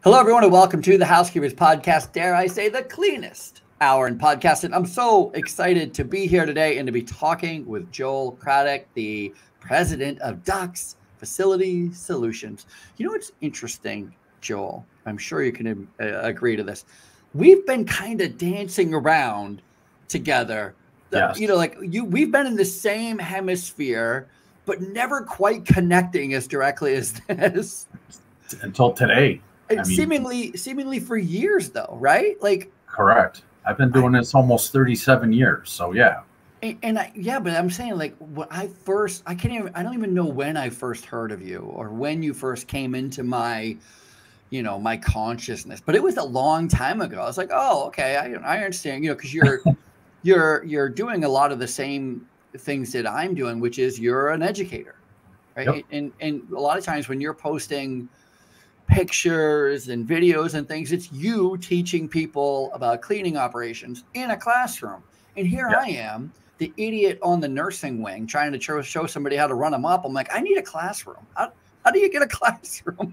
Hello, everyone, and welcome to the Housekeepers podcast. Dare I say, the cleanest hour in podcasting. I'm so excited to be here today and to be talking with Joel Craddock, the president of Ducks Facility Solutions. You know what's interesting, Joel? I'm sure you can agree to this. We've been kind of dancing around together. Yes. You know, like we've been in the same hemisphere, but never quite connecting as directly as this. Until today. Seemingly for years, though, right? Like, correct. I've been doing this almost 37 years. So yeah. But I'm saying, like, when I don't even know when I first heard of you or when you first came into my consciousness, but it was a long time ago. I was like, oh, okay. I understand, because you're doing a lot of the same things that I'm doing, which is you're an educator, right? Yep. And a lot of times when you're posting pictures and videos and things, it's you teaching people about cleaning operations in a classroom. And here I am, the idiot on the nursing wing, trying to show somebody how to run them up. I'm like, I need a classroom. How do you get a classroom?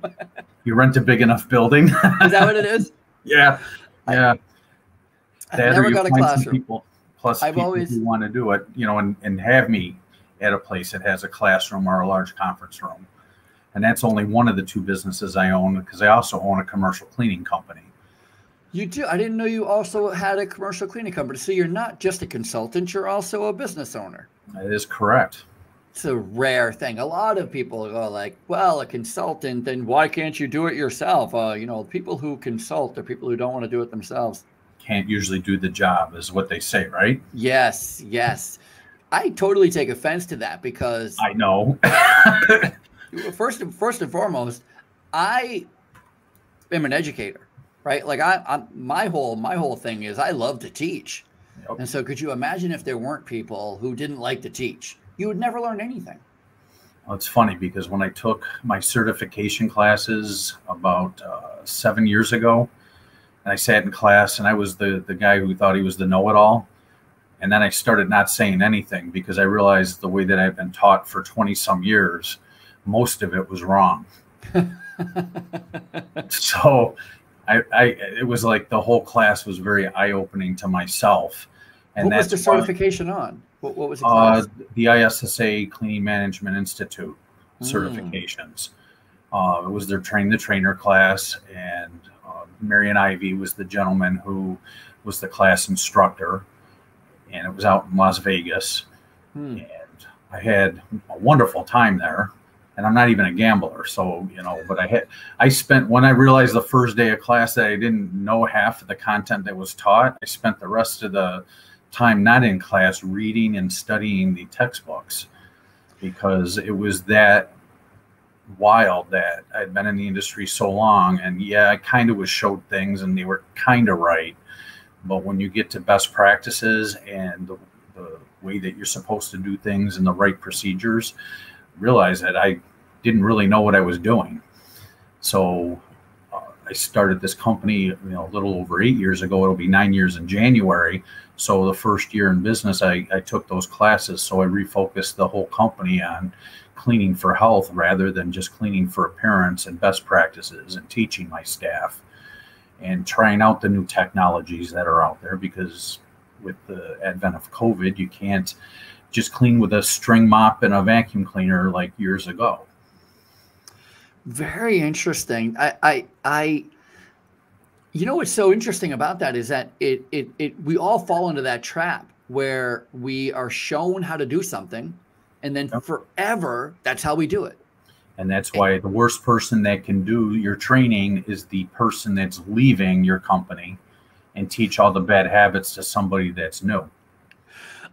You rent a big enough building. Is that what it is? Yeah. I've never got a classroom. People who want to do it, and have me at a place that has a classroom or a large conference room. And that's only one of the two businesses I own, because I also own a commercial cleaning company. You do? I didn't know you also had a commercial cleaning company. So you're not just a consultant, you're also a business owner. That is correct. It's a rare thing. A lot of people go like, well, a consultant, then why can't you do it yourself? People who consult are people who don't want to do it themselves. Can't usually do the job, is what they say, right? Yes. I totally take offense to that, because I know. First and foremost, I am an educator, right? Like my whole thing is I love to teach. Yep. And so could you imagine if there weren't people who didn't like to teach? You would never learn anything. Well, it's funny, because when I took my certification classes about 7 years ago, and I sat in class and I was the guy who thought he was the know-it-all. And then I started not saying anything, because I realized the way that I've been taught for 20 some years, most of it was wrong. So it was like the whole class was very eye-opening to myself. And what was the certification on? What was the class? The ISSA Cleaning Management Institute certifications. It was their train the trainer class, and Marion Ivy was the gentleman who was the class instructor, and it was out in Las Vegas. And I had a wonderful time there. And I'm not even a gambler, so, but when I realized the first day of class that I didn't know half of the content that was taught, I spent the rest of the time not in class reading and studying the textbooks, because it was that wild that I'd been in the industry so long. And yeah, I kind of was showed things and they were kind of right. But when you get to best practices and the way that you're supposed to do things and the right procedures, realized that I didn't really know what I was doing. So I started this company, a little over 8 years ago. It'll be 9 years in January. So the first year in business, I took those classes. So I refocused the whole company on cleaning for health rather than just cleaning for appearance, and best practices, and teaching my staff and trying out the new technologies that are out there, because with the advent of COVID, you can't just clean with a string mop and a vacuum cleaner like years ago. Very interesting. What's so interesting about that is that we all fall into that trap where we are shown how to do something, and then forever that's how we do it. And that's why the worst person that can do your training is the person that's leaving your company and teach all the bad habits to somebody that's new.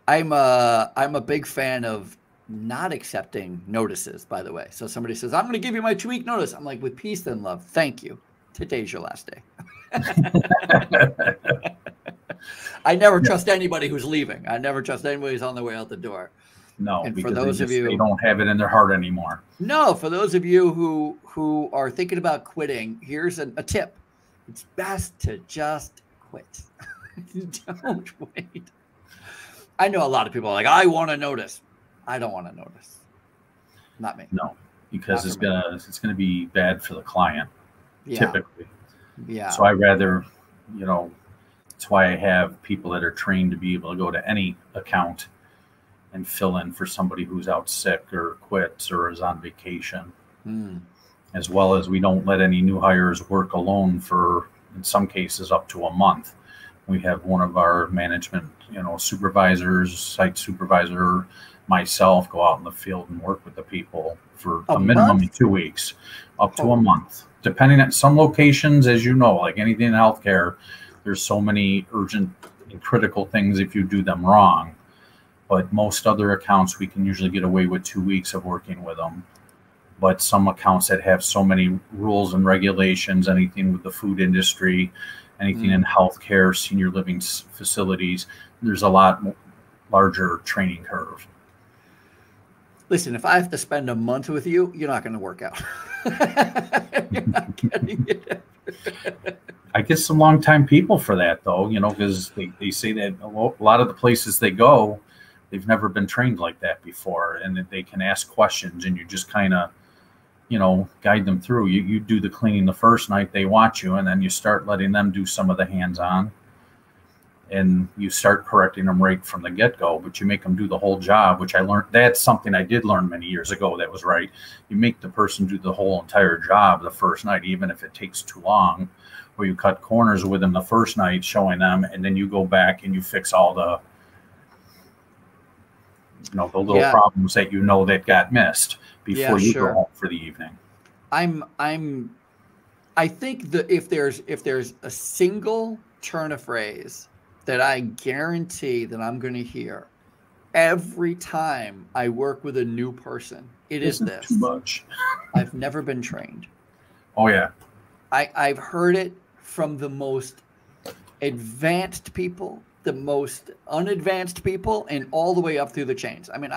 I'm a big fan of not accepting notices, by the way. So somebody says, I'm going to give you my 2-week notice. I'm like, with peace and love. Thank you. Today's your last day. I never trust anybody who's leaving. I never trust anybody who's on their way out the door. No, and because for those of you, they don't have it in their heart anymore. No, for those of you who are thinking about quitting, here's a tip. It's best to just quit. Don't wait. I know a lot of people are like, I want to notice. I don't want to notice. Not me. No, because it's gonna be bad for the client, typically. Yeah. So I rather, you know, that's why I have people that are trained to be able to go to any account and fill in for somebody who's out sick or quits or is on vacation. As well as we don't let any new hires work alone for, in some cases, up to a month. We have one of our management, supervisors, site supervisor, myself, go out in the field and work with the people for a minimum of 2 weeks, up to a month. Depending on some locations, as you know, like anything in healthcare, there's so many urgent and critical things if you do them wrong. But most other accounts, we can usually get away with 2 weeks of working with them. But some accounts that have so many rules and regulations, anything with the food industry, anything in healthcare, senior living facilities, there's a lot larger training curve. Listen, if I have to spend a month with you, you're not going to work out. You're not getting it. I get some long-time people for that, though, because they say that a lot of the places they go, they've never been trained like that before, and that they can ask questions, and you just kind of, guide them through. You do the cleaning the first night, they watch you, and then you start letting them do some of the hands-on, and you start correcting them right from the get-go, but you make them do the whole job, which I learned. That's something I did learn many years ago. That was right. You make the person do the whole entire job the first night, even if it takes too long, or you cut corners with them the first night, showing them, and then you go back and you fix all the the little problems that that got missed before you go home for the evening. I think that if there's a single turn of phrase that I guarantee that I'm going to hear every time I work with a new person, it is this: too much. I've never been trained. Oh yeah, I've heard it from the most advanced people, the most unadvanced people, and all the way up through the chains. I mean,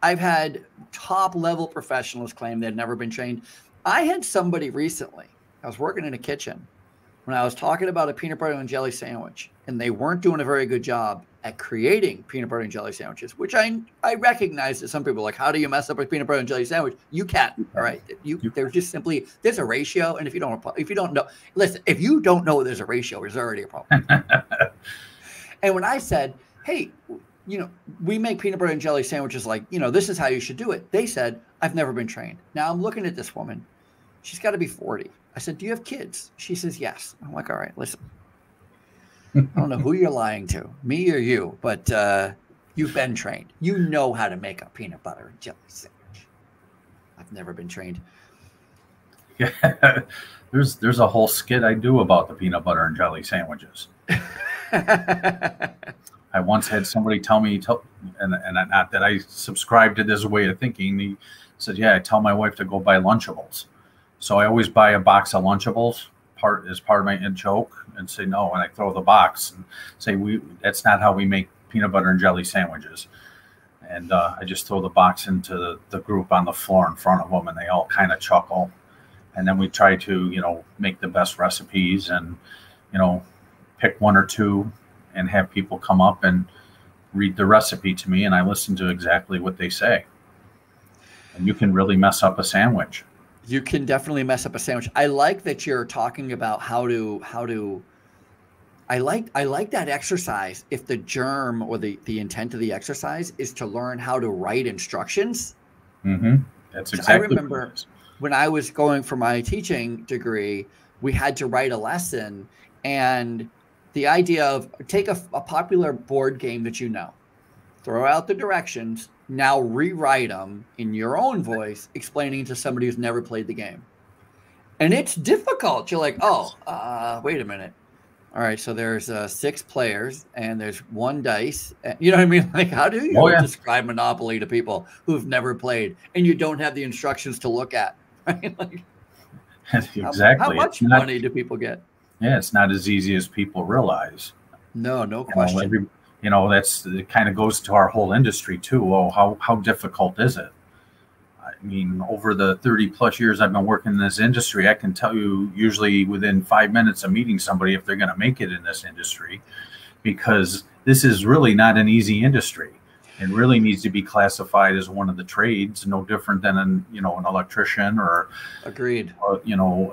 I've had top level professionals claim they'd never been trained. I had somebody recently, I was working in a kitchen when I was talking about a peanut butter and jelly sandwich, and they weren't doing a very good job at creating peanut butter and jelly sandwiches, which I recognize that some people are like, how do you mess up a peanut butter and jelly sandwich? You can't. All right. There's just simply, there's a ratio. And if you don't know, listen, if you don't know there's a ratio, there's already a problem. And when I said, hey, we make peanut butter and jelly sandwiches like, this is how you should do it, they said, I've never been trained. Now I'm looking at this woman. She's got to be 40. I said, do you have kids? She says, yes. I'm like, all right, listen. I don't know who you're lying to, me or you, but you've been trained. You know how to make a peanut butter and jelly sandwich. I've never been trained. Yeah, there's a whole skit I do about the peanut butter and jelly sandwiches. I once had somebody tell me, and not that I subscribe to this way of thinking. He said, yeah, I tell my wife to go buy Lunchables. So I always buy a box of Lunchables as part of my joke, and say no, and I throw the box and say, that's not how we make peanut butter and jelly sandwiches. And I just throw the box into the group on the floor in front of them, and they all kind of chuckle. And then we try to, make the best recipes and, pick one or two and have people come up and read the recipe to me, and I listen to exactly what they say. And you can really mess up a sandwich. You can definitely mess up a sandwich. I like that you're talking about how to I like that exercise. If the germ or the intent of the exercise is to learn how to write instructions. Mm-hmm. That's exactly. I remember when I was going for my teaching degree, we had to write a lesson, and the idea of take a popular board game that throw out the directions, now rewrite them in your own voice, explaining to somebody who's never played the game. And it's difficult. You're like, wait a minute. All right, so there's 6 players and there's 1 dice. You know what I mean? Like, how do you describe Monopoly to people who've never played and you don't have the instructions to look at? Right? Like, exactly. How much money do people get? Yeah, it's not as easy as people realize. No question. It kind of goes to our whole industry too. Oh, how difficult is it? I mean, over the 30 plus years I've been working in this industry, I can tell you usually within 5 minutes of meeting somebody if they're going to make it in this industry, because this is really not an easy industry. It really needs to be classified as one of the trades, no different than an electrician or agreed, or,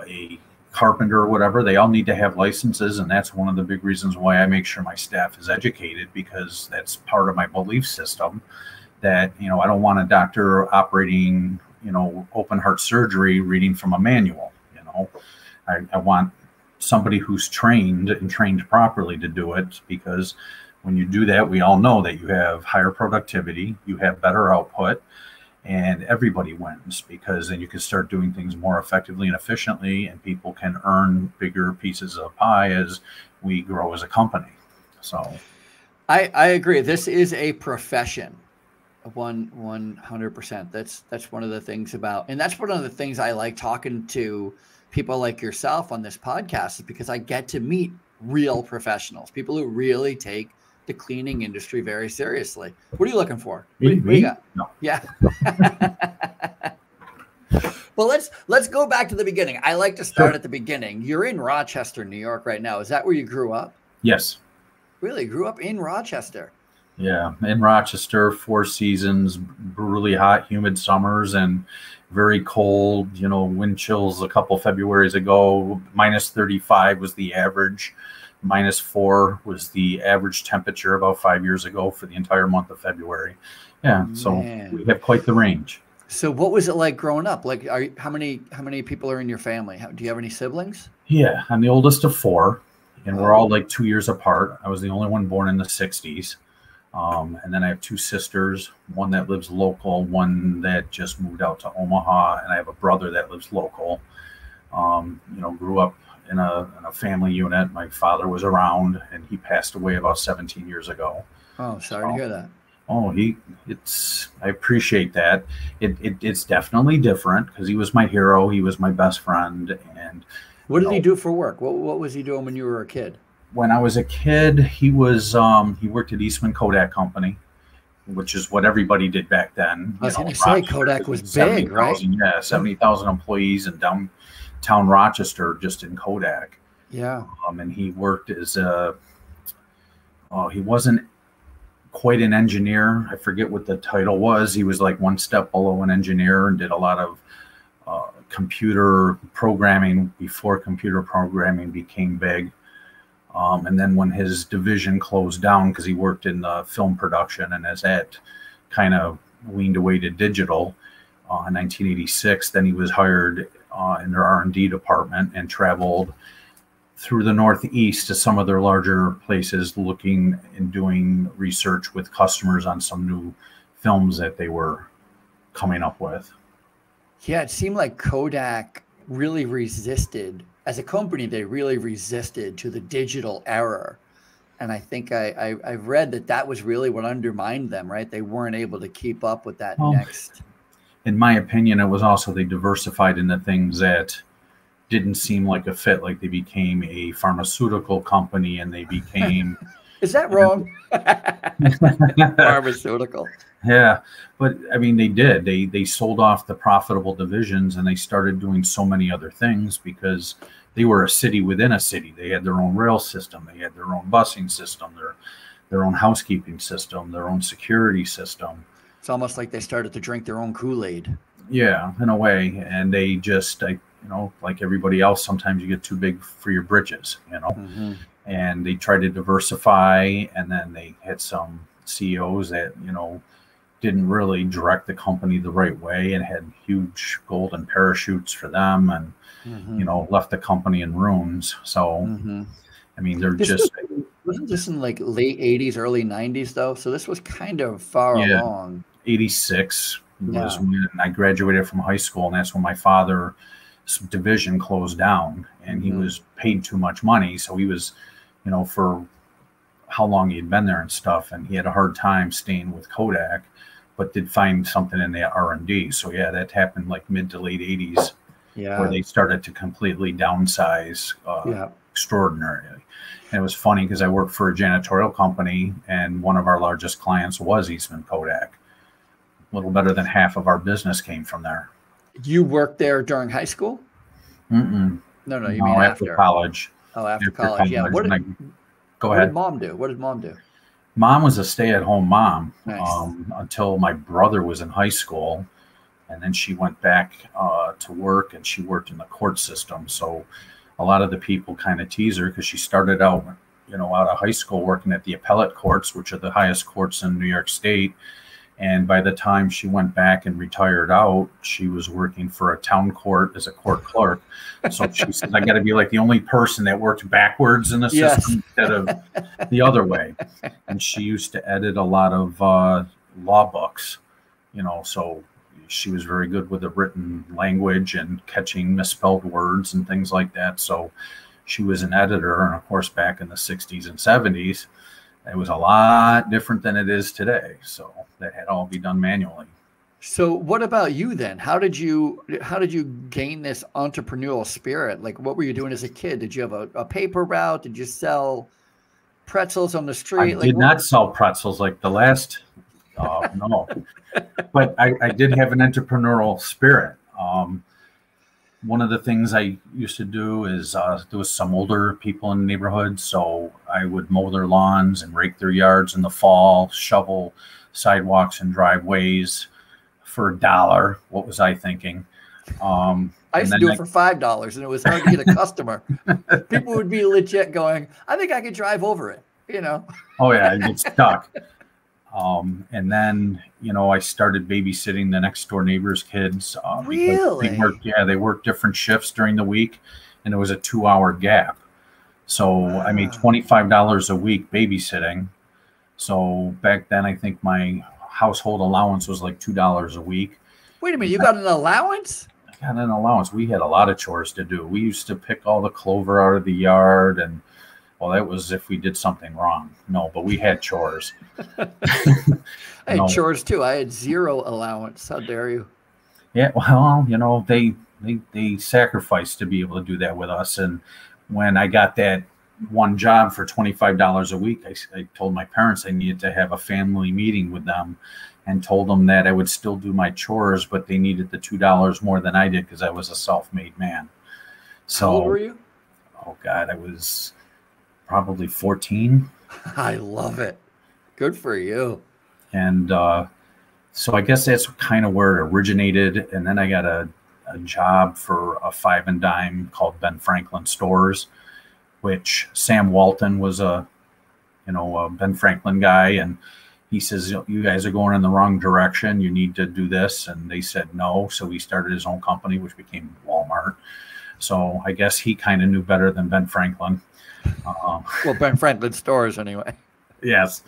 a carpenter or whatever, they all need to have licenses. And that's one of the big reasons why I make sure my staff is educated, because that's part of my belief system that, you know, I don't want a doctor operating, you know, open heart surgery reading from a manual. You know, I want somebody who's trained and trained properly to do it, because when you do that, we all know that you have higher productivity, you have better output, and everybody wins, because then you can start doing things more effectively and efficiently, and people can earn bigger pieces of pie as we grow as a company. So I agree. This is a profession. 100%. That's one of the things about, and that's one of the things I like talking to people like yourself on this podcast, is because I get to meet real professionals, people who really take the cleaning industry very seriously. What are you looking for? What do you got? No. Yeah. Well, let's go back to the beginning. I like to start at the beginning. You're in Rochester, New York right now. Is that where you grew up? Yes. Really? Grew up in Rochester? Yeah, in Rochester, 4 seasons, brutally hot, humid summers, and very cold, you know, wind chills a couple Februarys ago. Minus 35 was the average. -4 was the average temperature about 5 years ago for the entire month of February. Yeah, so we have quite the range. So what was it like growing up? Like, how many people are in your family? Do you have any siblings? Yeah, I'm the oldest of 4, and we're all like 2 years apart. I was the only one born in the 60s. And then I have 2 sisters, one that lives local, one that just moved out to Omaha, and I have a brother that lives local. You know, grew up in a family unit. My father was around, and he passed away about 17 years ago. Oh, sorry to hear that. Oh, I appreciate that. It's definitely different, because he was my hero. He was my best friend. And what did he do for work? What was he doing when you were a kid? When I was a kid, he worked at Eastman Kodak Company, which is what everybody did back then. I was going to say Kodak was big, right? Yeah, 70,000 employees in downtown Rochester, just in Kodak. Yeah. And he worked as he wasn't quite an engineer. I forget what the title was. He was like one step below an engineer, and did a lot of computer programming before computer programming became big. And then when his division closed down, because he worked in film production, and as that kind of weaned away to digital in 1986, then he was hired in their R&D department and traveled through the Northeast to some of their larger places, looking and doing research with customers on some new films that they were coming up with. Yeah, it seemed like Kodak really resisted. As a company, they really resisted to the digital era. And I think I've read that was really what undermined them, right? They weren't able to keep up with that next. In my opinion, it was also they diversified into things that didn't seem like a fit. Like they became a pharmaceutical company, and they became... Is that wrong? Pharmaceutical. Yeah, but I mean, they did. They sold off the profitable divisions, and they started doing so many other things, because they were a city within a city. They had their own rail system, they had their own busing system, their own housekeeping system, their own security system. It's almost like they started to drink their own Kool-Aid. Yeah, in a way. And they just, you know, like everybody else, sometimes you get too big for your britches, you know. Mm-hmm. And they tried to diversify, and then they had some CEOs that, you know, didn't really direct the company the right way, and had huge golden parachutes for them, and you know, left the company in ruins. So I mean, they're wasn't this in like late 80s, early 90s though? So this was kind of far along. 86 was when I graduated from high school, and that's when my father's division closed down, and he was paid too much money. So he was, you know, for how long he had been there and stuff, and he had a hard time staying with Kodak, but did find something in the R&D. So yeah, that happened like mid to late 80s, where they started to completely downsize extraordinarily. And it was funny, because I worked for a janitorial company, and one of our largest clients was Eastman Kodak. A little better than half of our business came from there. You worked there during high school? No, you mean after college. Oh, after college. Yeah. Go ahead. What did mom do? What did mom do? Mom was a stay-at-home mom. Nice. Until my brother was in high school, and then she went back to work, and she worked in the court system. So a lot of the people kind of tease her because she started out, out of high school working at the appellate courts, which are the highest courts in New York State. And by the time she went back and retired out, she was working for a town court as a court clerk. So she said, I got to be like the only person that worked backwards in the system instead of the other way. And she used to edit a lot of law books, so she was very good with the written language and catching misspelled words and things like that. So she was an editor. And of course, back in the 60s and 70s, it was a lot different than it is today. So that had all be done manually. So what about you then? How did you gain this entrepreneurial spirit? Like, what were you doing as a kid? Did you have a paper route? Did you sell pretzels on the street? I did not sell pretzels like the last, no. But I did have an entrepreneurial spirit. One of the things I used to do is there was some older people in the neighborhood, so I would mow their lawns and rake their yards in the fall, shovel sidewalks and driveways for $1. What was I thinking? I used to do it for $5, and it was hard to get a customer. People would be legit going, I think I could drive over it, Oh, yeah, I'd get stuck. And then, I started babysitting the next door neighbor's kids. Really? They worked different shifts during the week, and it was a 2-hour gap. So I made $25 a week babysitting. So back then, I think my household allowance was like $2 a week. Wait a minute, you got an allowance? I got an allowance. We had a lot of chores to do. We used to pick all the clover out of the yard, and well, that was if we did something wrong. No, but we had chores. I had chores too. I had zero allowance. How dare you? Yeah, well, they sacrificed to be able to do that with us. And when I got that one job for $25 a week, I told my parents I needed to have a family meeting with them and told them that I would still do my chores, but they needed the $2 more than I did because I was a self-made man. So, how old were you? Oh, God, I was probably 14. I love it. Good for you. And so I guess that's kind of where it originated. And then I got a job for a five and dime called Ben Franklin Stores, which Sam Walton was a Ben Franklin guy. And he says, you guys are going in the wrong direction. You need to do this. And they said no. So he started his own company, which became Walmart. So I guess he kind of knew better than Ben Franklin. Well, Ben Franklin Stores anyway. Yes.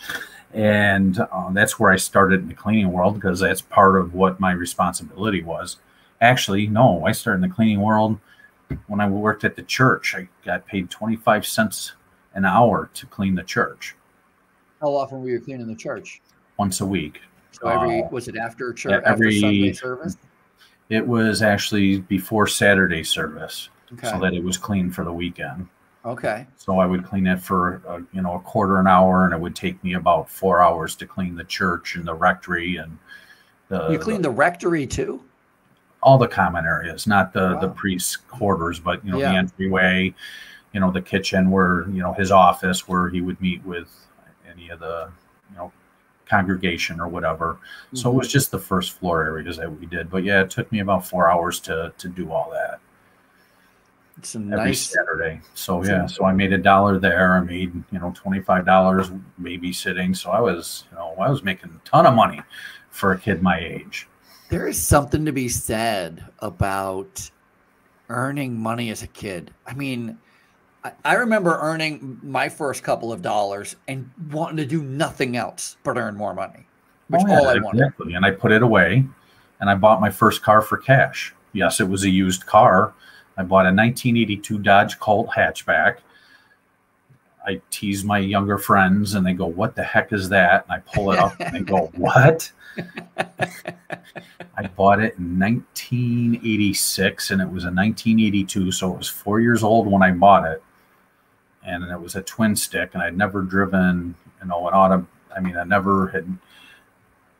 And that's where I started in the cleaning world because that's part of what my responsibility was. Actually, no, I started in the cleaning world when I worked at the church. I got paid 25 cents an hour to clean the church. How often were you cleaning the church? Once a week. So was it after church, after Sunday service? It was actually before Saturday service, so that it was clean for the weekend. Okay. So I would clean it for a quarter an hour, and it would take me about 4 hours to clean the church and the rectory and You clean the rectory too? All the common areas, not the priest's quarters, but the entryway, the kitchen where his office where he would meet with any of the congregation or whatever. Mm-hmm. So it was just the first floor areas that we did. But yeah, it took me about 4 hours to do all that. It's a every nice Saturday. So yeah, so I made $1 there. I made $25 babysitting. So I was making a ton of money for a kid my age. There is something to be said about earning money as a kid. I mean, I remember earning my first couple of dollars and wanting to do nothing else but earn more money, which all I wanted. Exactly. And I put it away, and I bought my first car for cash. Yes, it was a used car. I bought a 1982 Dodge Colt hatchback. I tease my younger friends, and they go, "What the heck is that?" And I pull it up, and they go, "What?" I bought it in 1986, and it was a 1982, so it was 4 years old when I bought it. And it was a twin stick, and I'd never driven, an auto. I mean, I never had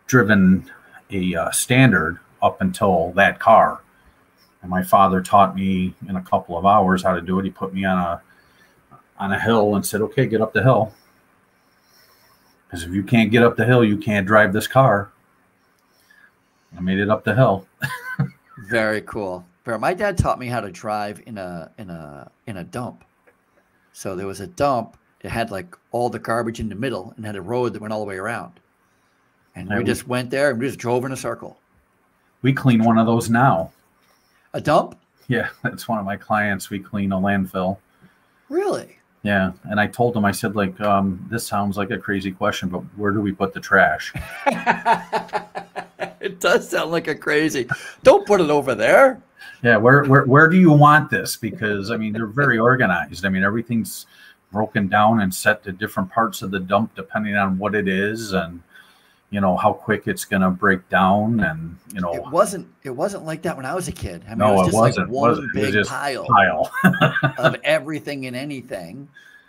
driven a standard up until that car. And my father taught me in a couple of hours how to do it. He put me on a hill and said, "Okay, get up the hill. Because if you can't get up the hill, you can't drive this car." I made it up the hill. Very cool. But my dad taught me how to drive in a dump. So there was a dump. It had like all the garbage in the middle and had a road that went all the way around. And we just went there and we just drove in a circle. We clean one of those now. A dump? Yeah, that's one of my clients. We clean a landfill. Really? Yeah, and I told him, I said, like, this sounds like a crazy question, but where do we put the trash? It does sound like a crazy. Don't put it over there. Yeah, where do you want this? Because I mean, they're very organized. I mean, everything's broken down and set to different parts of the dump depending on what it is and how quick it's going to break down. And it wasn't like that when I was a kid. I mean, no, it was just wasn't. Like one It was big just pile of everything and anything.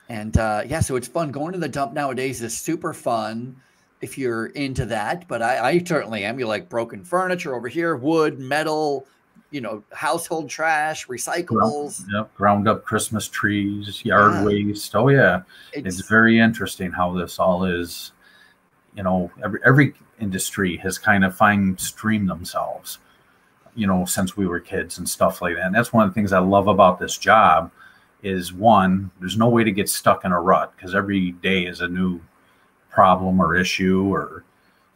And yeah, so it's fun. Going to the dump nowadays is super fun if you're into that. But I certainly am. You like broken furniture over here, wood, metal, household trash, recyclables. Yep, ground up Christmas trees, yard waste. Oh yeah, it's very interesting how this all is. Every industry has kind of fine-streamed themselves, since we were kids and stuff like that. And that's one of the things I love about this job is, one, there's no way to get stuck in a rut because every day is a new problem or issue.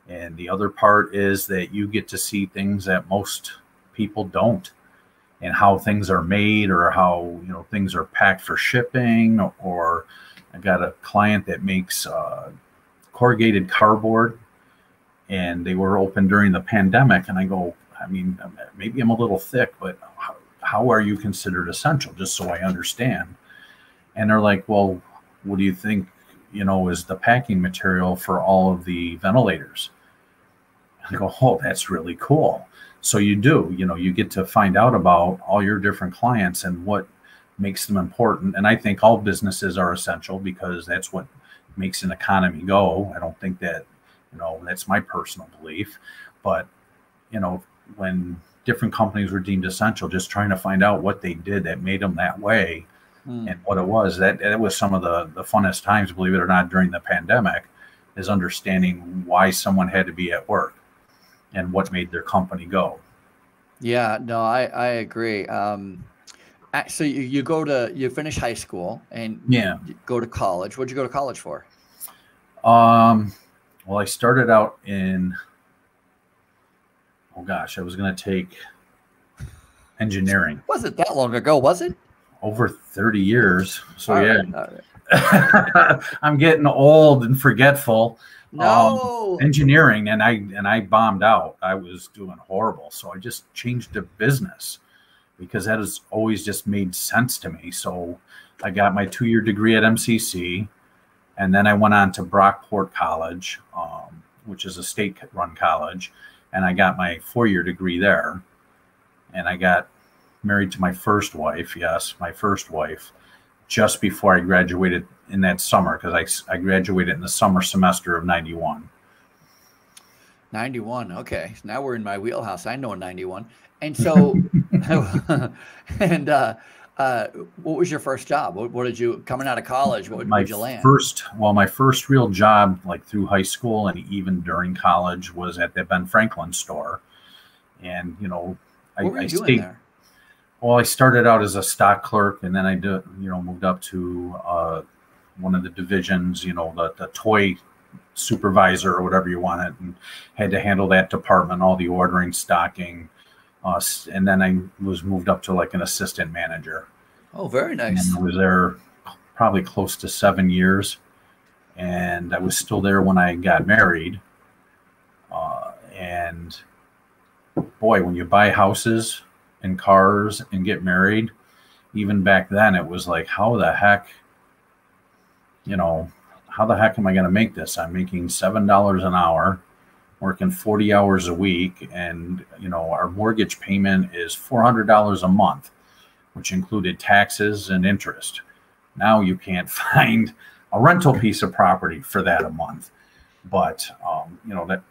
And the other part is that you get to see things that most people don't, and how things are made or how things are packed for shipping. Or I got a client that makes corrugated cardboard, and they were open during the pandemic, and I go, I mean, maybe I'm a little thick, but how are you considered essential, just so I understand? And they're like, well, what do you think is the packing material for all of the ventilators? I go, oh, that's really cool. So you get to find out about all your different clients and what makes them important. And I think all businesses are essential because that's what makes an economy go. I don't think that, that's my personal belief. But, when different companies were deemed essential, just trying to find out what they did that made them that way and what it was, that was some of the funnest times, believe it or not, during the pandemic, is understanding why someone had to be at work and what made their company go. Yeah, no, I agree. So you finish high school and you go to college. What'd you go to college for? Well, I started out in, I was going to take engineering. Wasn't that long ago, was it? Over 30 years. So all right. I'm getting old and forgetful. No. Engineering, and I bombed out. I was doing horrible. So I just changed to business because that has always just made sense to me. So I got my 2-year degree at MCC, and then I went on to Brockport College, which is a state-run college, and I got my 4-year degree there. And I got married to my first wife, just before I graduated in that summer, because I graduated in the summer semester of 91. 91. Okay. So now we're in my wheelhouse. I know 91. And so, what was your first job? What did you, coming out of college, what did you land? My first real job, like through high school and even during college, was at the Ben Franklin store. And, what were you doing there? Well, I started out as a stock clerk, and then I moved up to one of the divisions, the toy supervisor or whatever you want it, and had to handle that department, all the ordering, stocking. And then I was moved up to like an assistant manager. Oh, very nice. And I was there probably close to 7 years, and I was still there when I got married. And boy, when you buy houses and cars and get married, even back then, it was like, how the heck am I going to make this? I'm making $7 an hour, working 40 hours a week, and our mortgage payment is $400 a month, which included taxes and interest. Now you can't find a rental piece of property for that a month. But that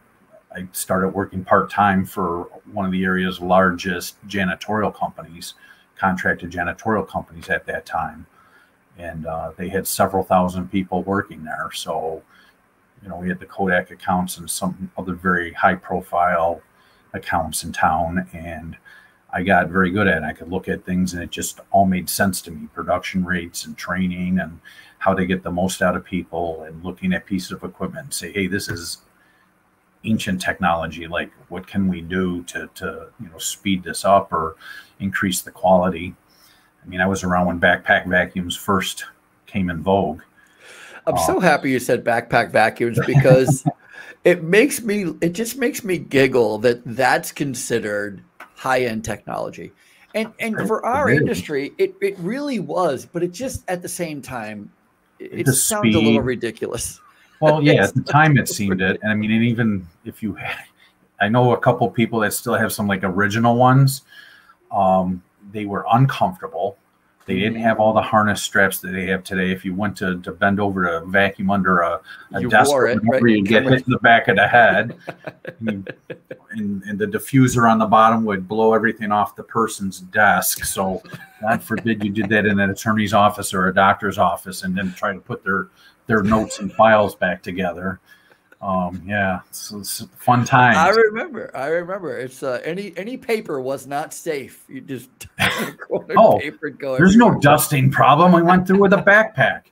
I started working part-time for one of the area's largest janitorial companies, contracted janitorial companies at that time. And they had several thousand people working there. So, we had the Kodak accounts and some other very high-profile accounts in town. And I got very good at it. I could look at things and it just all made sense to me. Production rates and training and how to get the most out of people, and looking at pieces of equipment and say, hey, this is ancient technology. Like, what can we do to speed this up or increase the quality? I mean, I was around when backpack vacuums first came in vogue. I'm so happy you said backpack vacuums, because it just makes me giggle that that's considered high-end technology. And for our industry, it really was, but it just, at the same time, it sounds a little ridiculous. Well, yeah, at the time it seemed it. And I mean, and even if I know a couple people that still have some like original ones. They were uncomfortable. They didn't have all the harness straps that they have today. If you went to bend over to vacuum under a desk, you get hit in the back of the head, and the diffuser on the bottom would blow everything off the person's desk. So God forbid you did that in an attorney's office or a doctor's office and then try to put their notes and files back together. Yeah, it's a fun time. I remember. It's any paper was not safe. You just paper going. There's no dusting problem. We went through with a backpack.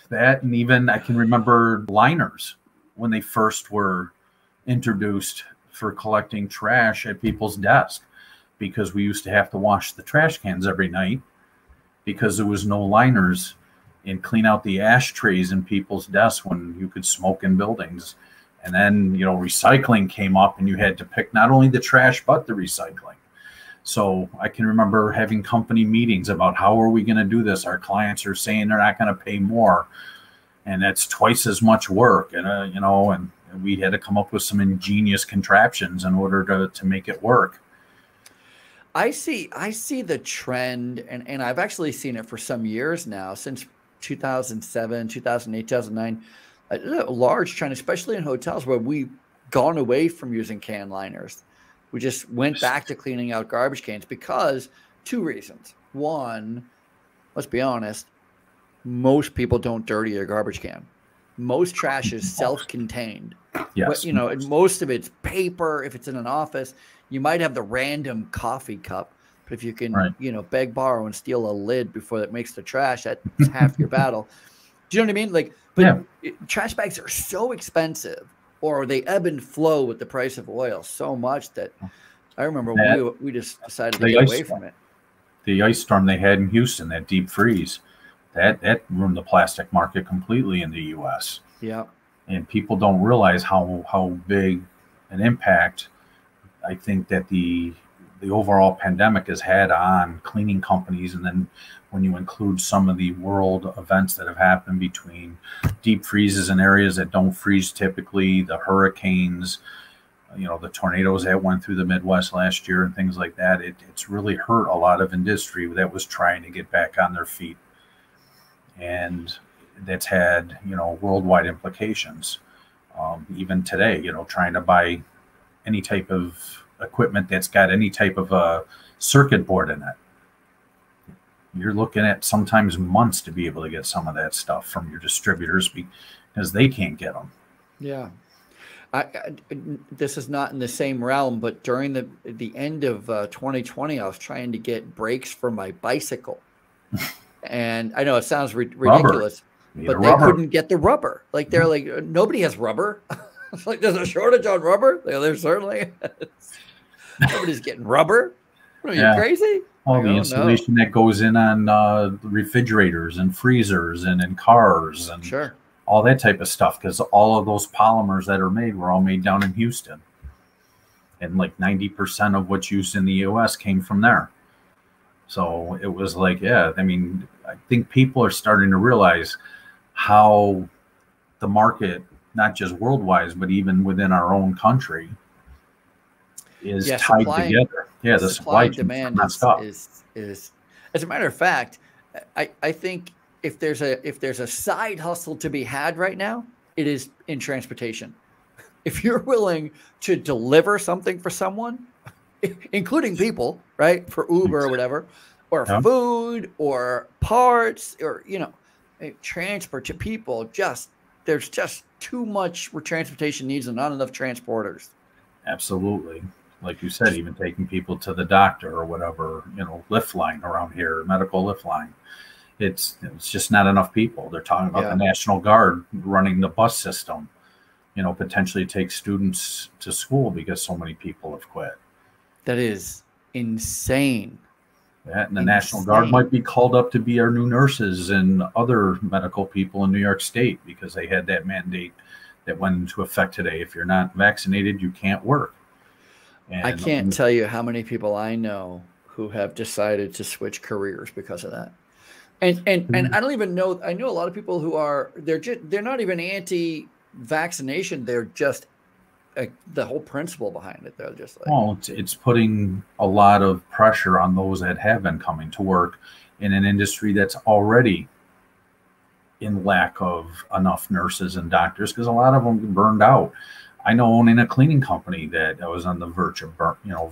That, and even I can remember liners when they first were introduced for collecting trash at people's desks, because we used to have to wash the trash cans every night because there was no liners, and clean out the ashtrays in people's desks when you could smoke in buildings. And then, recycling came up and you had to pick not only the trash, but the recycling. So I can remember having company meetings about how are we going to do this? Our clients are saying they're not going to pay more, and that's twice as much work. And, and we had to come up with some ingenious contraptions in order to make it work. I see the trend, and I've actually seen it for some years now, since 2007, 2008, 2009, a large trend, especially in hotels, where we've gone away from using can liners. We just went back to cleaning out garbage cans because two reasons. One, let's be honest, most people don't dirty a garbage can. Most trash is self-contained. Yes. But, and most of it's paper. If it's in an office, you might have the random coffee cup. But if you can, beg, borrow, and steal a lid before that makes the trash, that's half your battle. Do you know what I mean? Like, but trash bags are so expensive, or they ebb and flow with the price of oil so much that I remember we just decided to get away from it. The ice storm they had in Houston, that deep freeze, that ruined the plastic market completely in the U.S. Yeah. And people don't realize how big an impact I think that the overall pandemic has had on cleaning companies. And then when you include some of the world events that have happened between deep freezes in areas that don't freeze typically, the hurricanes, the tornadoes that went through the Midwest last year and things like that, it's really hurt a lot of industry that was trying to get back on their feet. And that's had, worldwide implications. Even today, trying to buy any type of equipment that's got any type of a circuit board in it, you're looking at sometimes months to be able to get some of that stuff from your distributors because they can't get them. Yeah. This is not in the same realm, but during the end of 2020, I was trying to get brakes for my bicycle. And I know it sounds ridiculous, but they couldn't get the rubber. Like, they're like, nobody has rubber. It's like, there's a shortage on rubber. There's certainly nobody's getting rubber. What, are you crazy? All the insulation that goes in on refrigerators and freezers and in cars and all that type of stuff, because all of those polymers that are made were all made down in Houston. And like 90% of what's used in the U.S. came from there. So it was like, I think people are starting to realize how the market, not just worldwide, but even within our own country, is tied together. Yeah, the supply and demand is as a matter of fact, I think if there's a side hustle to be had right now, it is in transportation. If you're willing to deliver something for someone, including people, right, for Uber or whatever, or food or parts, or transport to people, there's just too much where transportation needs and not enough transporters. Absolutely. like you said, even taking people to the doctor or whatever, lift line around here, medical lift line. It's just not enough people. They're talking about the National Guard running the bus system, potentially take students to school because so many people have quit. That is insane. Yeah, and the National Guard might be called up to be our new nurses and other medical people in New York State because they had that mandate that went into effect today. If you're not vaccinated, you can't work. And I can't tell you how many people I know who have decided to switch careers because of that. And I don't even know. I know a lot of people who they're not even anti-vaccination. They're just the whole principle behind it. They're just like, well, it's putting a lot of pressure on those that have been coming to work in an industry that's already in lack of enough nurses and doctors because a lot of them burned out. I know owning a cleaning company that I was on the verge of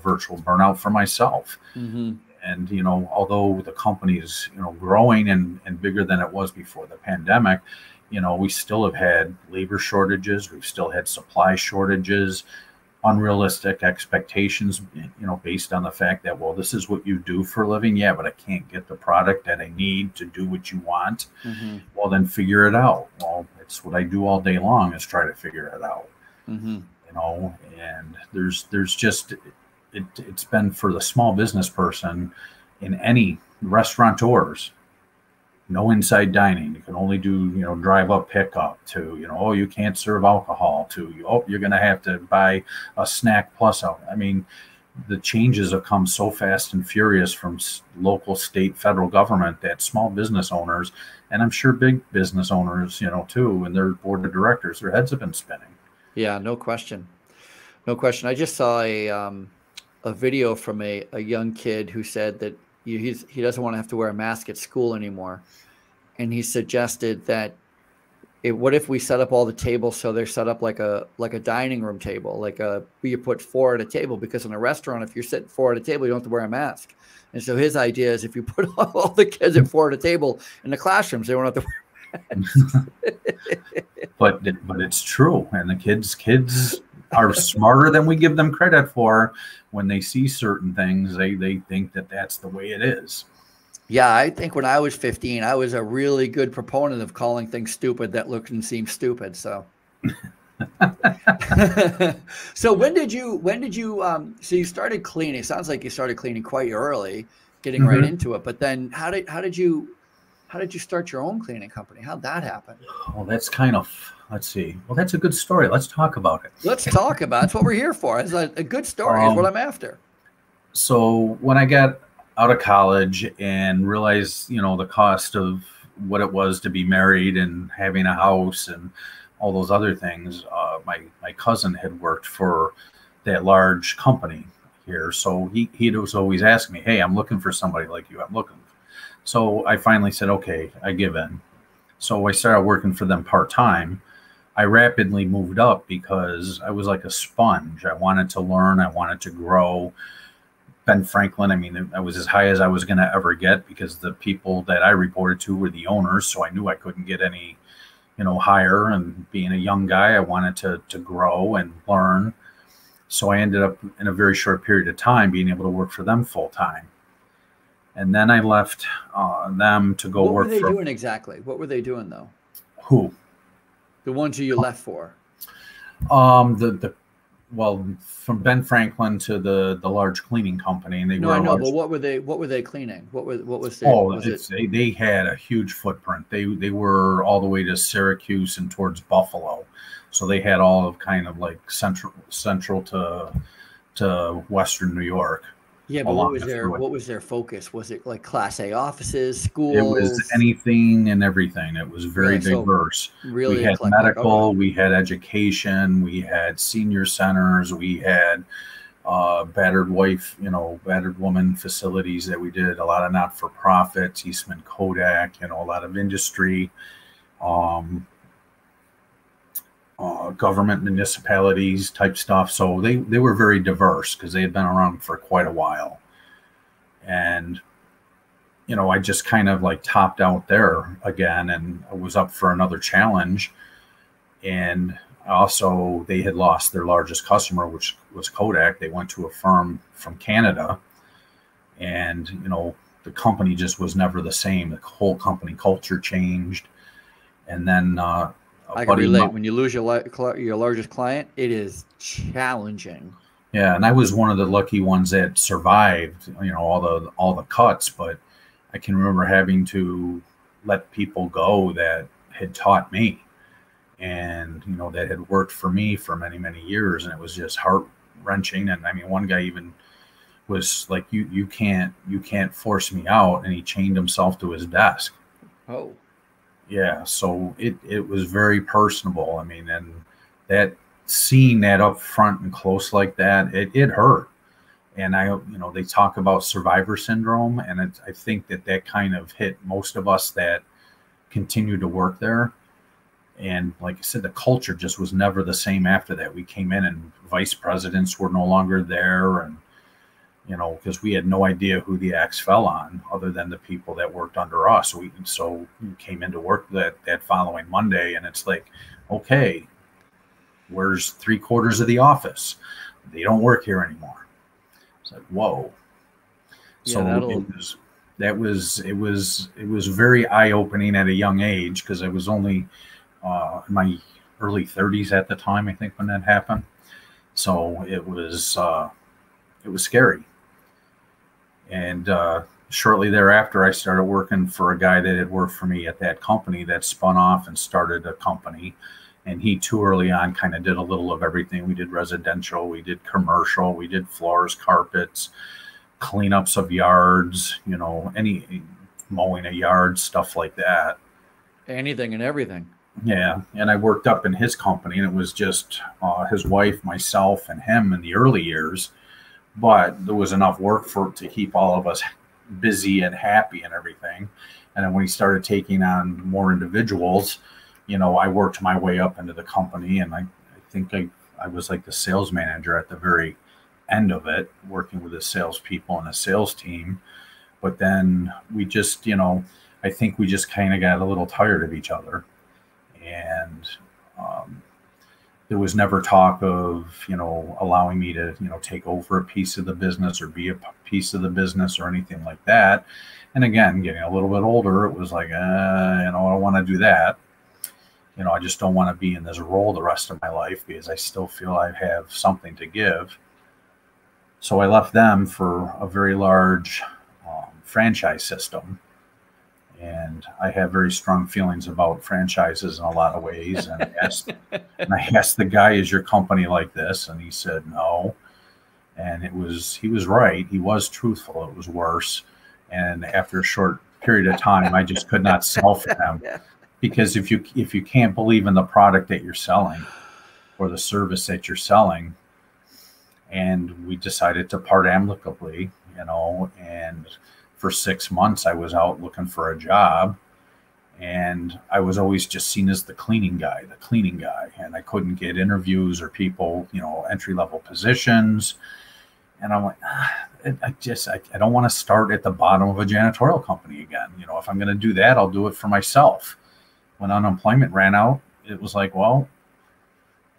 virtual burnout for myself. Mm-hmm. And, although the company is, growing and bigger than it was before the pandemic, we still have had labor shortages. We've still had supply shortages, unrealistic expectations, based on the fact that, well, this is what you do for a living. Yeah, but I can't get the product that I need to do what you want. Mm-hmm. Well, then figure it out. Well, it's what I do all day long is try to figure it out. Mm-hmm. And there's just, it's been for the small business person in any restaurateurs, no inside dining. You can only do, drive up pickup to, you can't serve alcohol to, you're going to have to buy a snack plus. I mean, the changes have come so fast and furious from local, state, federal government that small business owners, and I'm sure big business owners, too, and their board of directors, their heads have been spinning. Yeah, no question. No question. I just saw a video from a young kid who said that he doesn't want to have to wear a mask at school anymore. And he suggested that what if we set up all the tables so they're set up like a dining room table, you put 4 at a table, because in a restaurant, if you're sitting 4 at a table, you don't have to wear a mask. And so his idea is if you put all the kids at 4 at a table in the classrooms, they won't have to wear masks. But it's true. And the kids are smarter than we give them credit for. When they see certain things, they think that that's the way it is. Yeah, I think when I was 15, I was a really good proponent of calling things stupid that looked and seemed stupid. So, so when did you so you started cleaning? It sounds like you started cleaning quite early, getting right into it. But then how did you start your own cleaning company? How'd that happen? Well, that's let's see. Well, that's a good story. Let's talk about it. Let's talk about it. That's what we're here for. It's a good story is what I'm after. So when I got out of college and realized, the cost of what it was to be married and having a house and all those other things, my cousin had worked for that large company here. So he was always asking me, hey, I'm looking for somebody like you. So I finally said, okay, I give in. So I started working for them part-time. I rapidly moved up because I was like a sponge. I wanted to learn. I wanted to grow. Ben Franklin, I mean, I was as high as I was going to ever get because the people that I reported to were the owners. So I knew I couldn't get any, higher. And being a young guy, I wanted to grow and learn. So I ended up in a very short period of time being able to work for them full time. And then I left them to go work for... What were they doing exactly? What were they doing, though? Who? The ones who you left for? Well, from Ben Franklin to the large cleaning company, and they I know, but what were they cleaning? What was their, they had a huge footprint. They were all the way to Syracuse and towards Buffalo, so they had all of kind of like central to Western New York. Yeah, but what was their focus? Was it like Class A offices, schools? It was anything and everything. It was very diverse. Really, we had medical, we had education, we had senior centers, we had battered woman facilities that we did, a lot of not-for-profits, Eastman Kodak, a lot of industry, government, municipalities type stuff. So they were very diverse because they had been around for quite a while. And, I just kind of like topped out there again, and I was up for another challenge. And Also, they had lost their largest customer, which was Kodak. They went to a firm from Canada, and the company just was never the same. The whole company culture changed, and then I can relate. When you lose your largest client, it is challenging. Yeah, and I was one of the lucky ones that survived, all the cuts. But I can remember having to let people go that had taught me, and that had worked for me for many, many years, and it was just heart wrenching. And I mean, one guy even was like, "You can't force me out," and he chained himself to his desk. Oh. Yeah, so it was very personable. I mean, and that seeing that up front and close like that, it hurt. And they talk about survivor syndrome, and I think that kind of hit most of us that continued to work there. And like I said, the culture just was never the same after that. We came in and vice presidents were no longer there, and because we had no idea who the axe fell on other than the people that worked under us. So we came into work that following Monday, and it's like, okay, where's 3/4 of the office? They don't work here anymore. It's like, whoa. Yeah, so it was very eye-opening at a young age, because I was only in my early 30s at the time, I think, when that happened. So it was scary. And shortly thereafter, I started working for a guy that had worked for me at that company that spun off and started a company. And he too early on kind of did a little of everything. We did residential, we did commercial, we did floors, carpets, cleanups of yards, any mowing a yard, stuff like that. Anything and everything. Yeah. And I worked up in his company, and it was just his wife, myself, and him in the early years. But there was enough work to keep all of us busy and happy and everything. And then when he started taking on more individuals, I worked my way up into the company, and I think I was like the sales manager at the very end of it, working with the salespeople and the sales team. But then we just, I think we just kind of got a little tired of each other. And there was never talk of, allowing me to, take over a piece of the business or be a piece of the business or anything like that. And again, getting a little bit older, it was like, I don't want to do that. I just don't want to be in this role the rest of my life, because I still feel I have something to give. So I left them for a very large franchise system. And I have very strong feelings about franchises in a lot of ways. And I asked the guy, "Is your company like this?" And he said, "No." And he was right. He was truthful. It was worse. And after a short period of time, I just could not sell for them. Because if you can't believe in the product that you're selling or the service that you're selling, and we decided to part amicably, and for 6 months, I was out looking for a job, and I was always just seen as the cleaning guy, and I couldn't get interviews or people, entry-level positions. And I'm like, I don't want to start at the bottom of a janitorial company again. If I'm going to do that, I'll do it for myself. When unemployment ran out, it was like, well,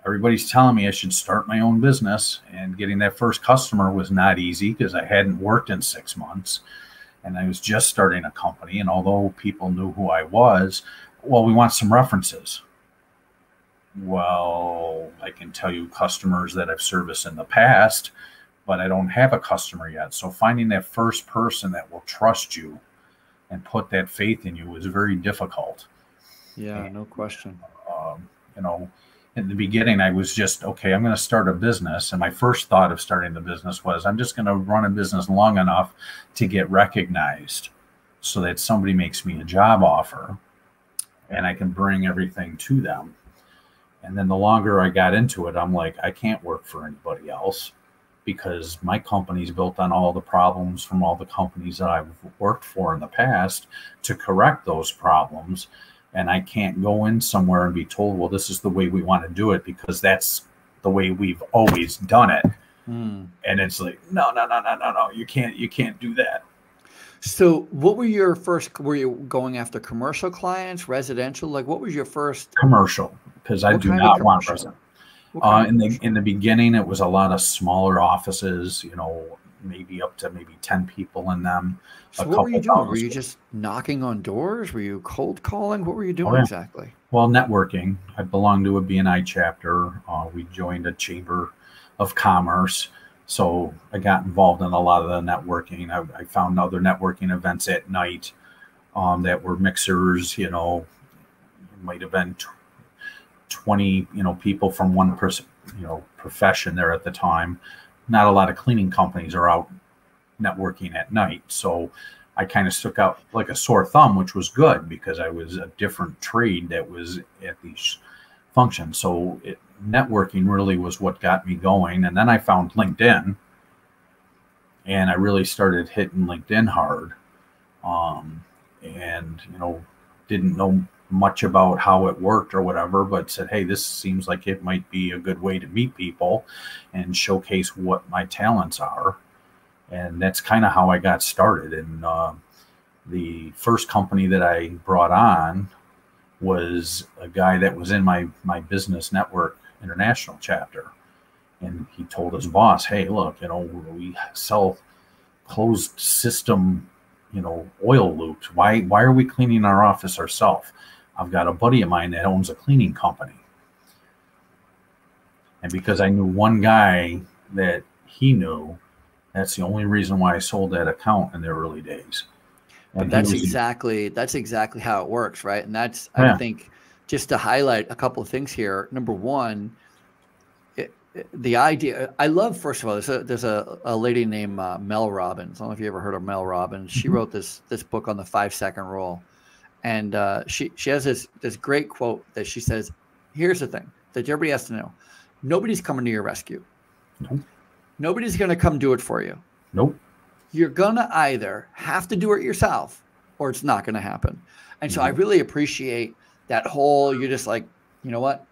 everybody's telling me I should start my own business, and getting that first customer was not easy because I hadn't worked in 6 months. And I was just starting a company. And although people knew who I was, well, we want some references. Well, I can tell you customers that I've serviced in the past, but I don't have a customer yet. So finding that first person that will trust you and put that faith in you is very difficult. Yeah, no question. In the beginning, I was just, okay, I'm going to start a business. And my first thought of starting the business was, I'm just going to run a business long enough to get recognized so that somebody makes me a job offer and I can bring everything to them. And then the longer I got into it, I'm like, I can't work for anybody else, because my company's built on all the problems from all the companies that I've worked for in the past to correct those problems. And I can't go in somewhere and be told, well, this is the way we want to do it, because that's the way we've always done it. And it's like, no, you can't do that. So what were your first, were you going after commercial clients, residential? Like what was your first, Commercial, because I what do kind of not want commercial? resident. What kind of In commercial? the beginning, it was a lot of smaller offices, maybe up to maybe 10 people in them, a So what were you couple doing? Were thousand you square. just knocking on doors? Were you cold calling? What were you Oh doing yeah. exactly? Well, networking. I belong to a BNI chapter. We joined a chamber of commerce. So I got involved in a lot of the networking. I found other networking events at night that were mixers, might have been 20, people from one person, profession there at the time. Not a lot of cleaning companies are out networking at night. So I kind of stuck out like a sore thumb, which was good because I was a different trade that was at these functions. So networking really was what got me going. And then I found LinkedIn and I really started hitting LinkedIn hard. And, didn't know much about how it worked or whatever, but said, hey, this seems like it might be a good way to meet people and showcase what my talents are. And that's kind of how I got started. And the first company that I brought on was a guy that was in my business network international chapter. And he told his boss, hey, look, we sell closed system, oil loops. Why are we cleaning our office ourselves? I've got a buddy of mine that owns a cleaning company. And because I knew one guy that he knew, that's the only reason why I sold that account in the early days. But And he was, that's exactly how it works, right? And that's, I yeah, think, just to highlight a couple of things here. Number one, the idea, I love, first of all, there's a lady named Mel Robbins. I don't know if you ever heard of Mel Robbins. She wrote this book on the 5-second rule. And she has this great quote that she says, here's the thing that everybody has to know. Nobody's coming to your rescue. nope, Nobody's going to come do it for you. nope. You're going to either have to do it yourself or it's not going to happen. And so I Yep. really appreciate that whole, you're just like, you know what?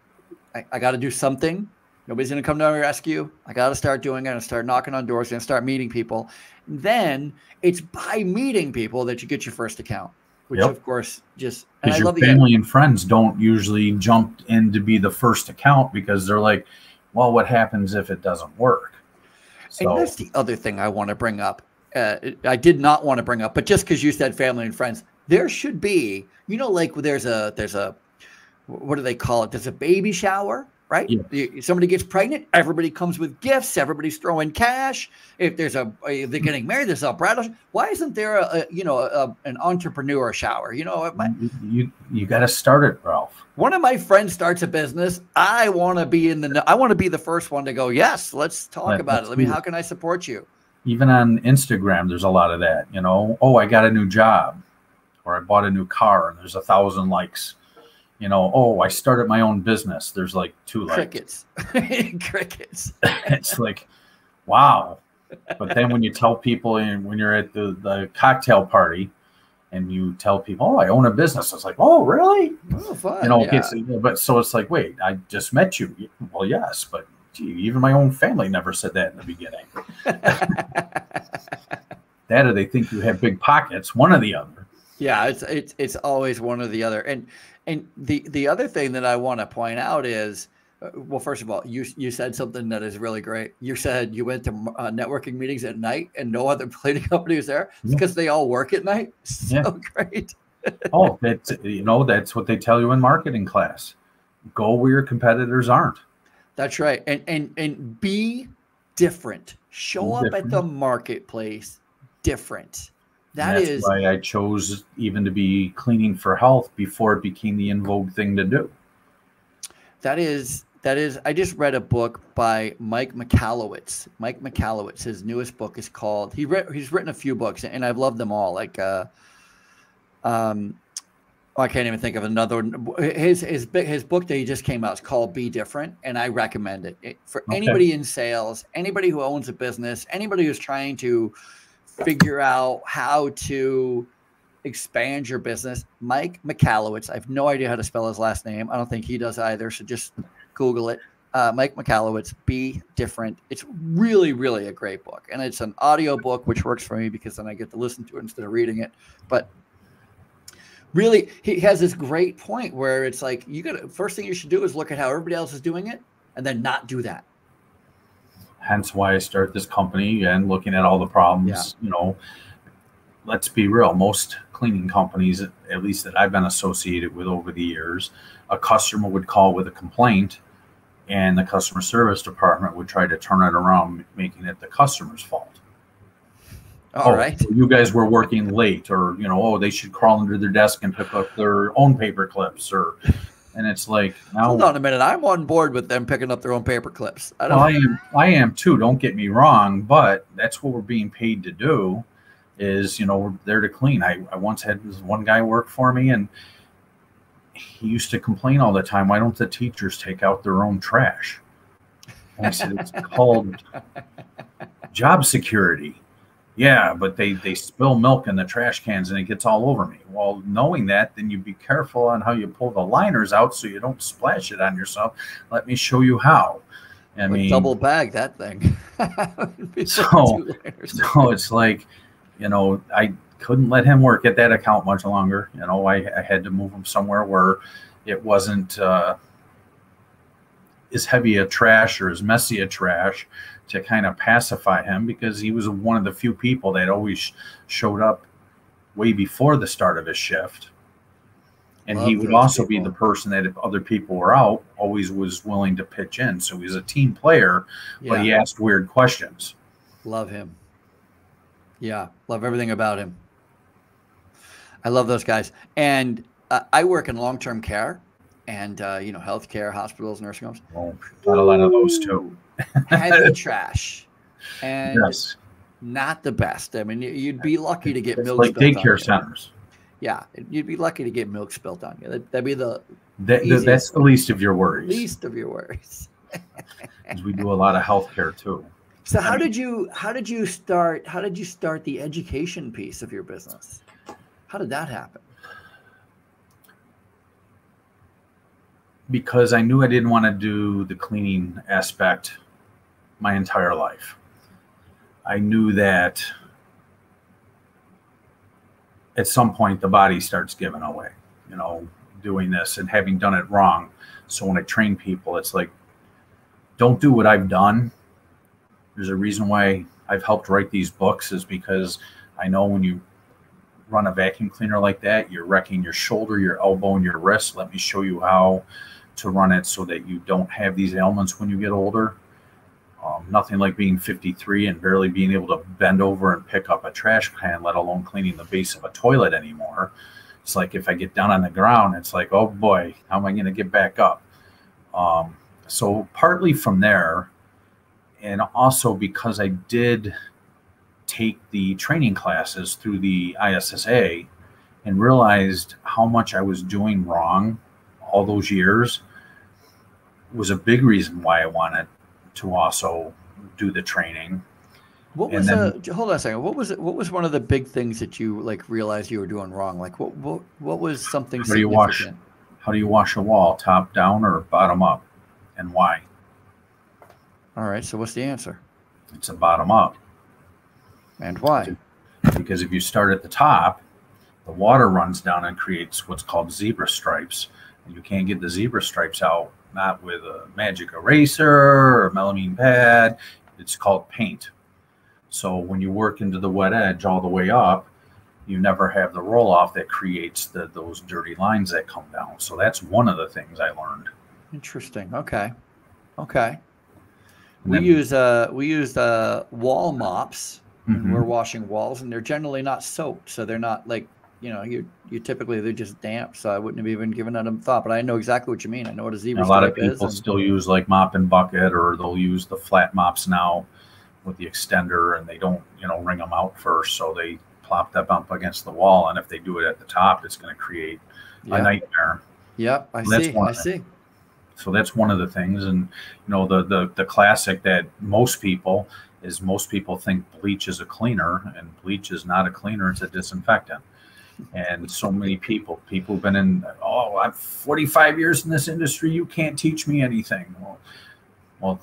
I got to do something. Nobody's going to come to my rescue. I got to start doing it and start knocking on doors and start meeting people. And then it's by meeting people that you get your first account, which Yep. of course just, and Because I your love the family and friends don't usually jump in to be the first account because they're like, well, what happens if it doesn't work? And So that's the other thing I want to bring up. I did not want to bring up, but just because you said family and friends, there should be, like there's a, what do they call it? There's a baby shower, right? yeah, Somebody gets pregnant, everybody comes with gifts, everybody's throwing cash. If they're getting married, there's a bridal. Why isn't there an entrepreneur shower? you got to start it, Ralph. One of my friends starts a business. I want to be the first one to go, yes, let's talk about it. That's How can I support you? even on Instagram, there's a lot of that. Oh, I got a new job, or I bought a new car, and there's 1,000 likes. Oh, I started my own business. There's like 2 likes. Crickets. Crickets. It's like, wow. But then when you tell people, and when you're at the cocktail party, and you tell people, oh, I own a business, it's like, oh, really? Oh, fun. But so it's like, wait, I just met you. Well, yes, but gee, even my own family never said that in the beginning. That or they think you have big pockets, one or the other. Yeah, it's always one or the other. And the other thing that I want to point out is, well, first of all, you said something that is really great. You said you went to networking meetings at night and no other cleaning company was there. It's because they all work at night. So great. Oh, that's what they tell you in marketing class. Go where your competitors aren't. That's right. And be different. Show up at the marketplace different. That's why I chose even to be cleaning for health before it became the in vogue thing to do. That is, I just read a book by Mike Michalowicz. Mike Michalowicz, his newest book is called, he's written a few books and I've loved them all. Like, I can't even think of another one. His book that he just came out is called Be Different, and I recommend it for anybody in sales, anybody who owns a business, anybody who's trying to figure out how to expand your business. Mike Michalowicz. I have no idea how to spell his last name. I don't think he does either. So just Google it. Mike Michalowicz, Be Different. It's really, really a great book. And it's an audio book, which works for me because then I get to listen to it instead of reading it. But really, he has this great point where it's like, first thing you should do is look at how everybody else is doing it and then not do that. Hence why I started this company and looking at all the problems. You know, let's be real. Most cleaning companies, at least that I've been associated with over the years, a customer would call with a complaint and the customer service department would try to turn it around, making it the customer's fault. All right. You guys were working late, or, you know, they should crawl under their desk and pick up their own paper clips, and it's like, now, hold on a minute. I'm on board with them picking up their own paper clips. I am too. Don't get me wrong, but that's what we're being paid to do. Is, you know, we're there to clean. I once had this one guy work for me, and he used to complain all the time, why don't the teachers take out their own trash? And I said, it's called job security. Yeah, but they spill milk in the trash cans and it gets all over me. Well, knowing that, then you be careful on how you pull the liners out so you don't splash it on yourself. Let me show you how. I mean, double bag that thing. so it's like, you know, I couldn't let him work at that account much longer. You know, I had to move him somewhere where it wasn't as heavy a trash or as messy a trash, to kind of pacify him, because he was one of the few people that always showed up way before the start of his shift. And he would also be the person that, if other people were out, always was willing to pitch in. So he was a team player, but he asked weird questions. Love him. Yeah, love everything about him. I love those guys. And I work in long-term care and, you know, healthcare, hospitals, nursing homes. Well, got a lot of those too. Heavy trash. And not the best. I mean, you'd be lucky to get milk. Like daycare centers. Yeah, you'd be lucky to get milk spilled on you. That'd be that's the least of your worries. Least of your worries. Because we do a lot of healthcare too. So how did you start the education piece of your business? How did that happen? Because I knew I didn't want to do the cleaning aspect my entire life. I knew that at some point the body starts giving away, you know, doing this and having done it wrong. So when I train people, it's like, don't do what I've done. There's a reason why I've helped write these books, is because I know when you run a vacuum cleaner like that, you're wrecking your shoulder, your elbow, and your wrist. Let me show you how to run it so that you don't have these ailments when you get older. Nothing like being 53 and barely being able to bend over and pick up a trash can, let alone cleaning the base of a toilet anymore. It's like, if I get down on the ground, it's like, oh boy, how am I going to get back up? So partly from there, and also because I did take the training classes through the ISSA and realized how much I was doing wrong all those years, was a big reason why I wanted to also do the training. What was hold on a second. What was one of the big things that you like realized you were doing wrong? Like what was something significant? How do you wash a wall? Top down or bottom up? And why? All right, so what's the answer? It's a bottom up. And why? Because if you start at the top, the water runs down and creates what's called zebra stripes. And you can't get the zebra stripes out, not with a magic eraser or a melamine pad. It's called paint. So when you work into the wet edge all the way up, you never have the roll off that creates those dirty lines that come down. So that's one of the things I learned. Interesting. Okay. We use wall mops when we're washing walls, and they're generally not soaked, so they're not like, you know, you typically, they're just damp. So I wouldn't have even given that a thought, but I know exactly what you mean. I know what a zebra stripe is. A lot of people still use like mop and bucket, or they'll use the flat mops now with the extender, and they don't, you know, wring them out first. So they plop that bump against the wall, and if they do it at the top, it's going to create a nightmare. Yep, I see. So that's one of the things. And, you know, the classic that most people think bleach is a cleaner, and bleach is not a cleaner. It's a disinfectant. And so many people have been in, I'm 45 years in this industry, you can't teach me anything. Well, Well,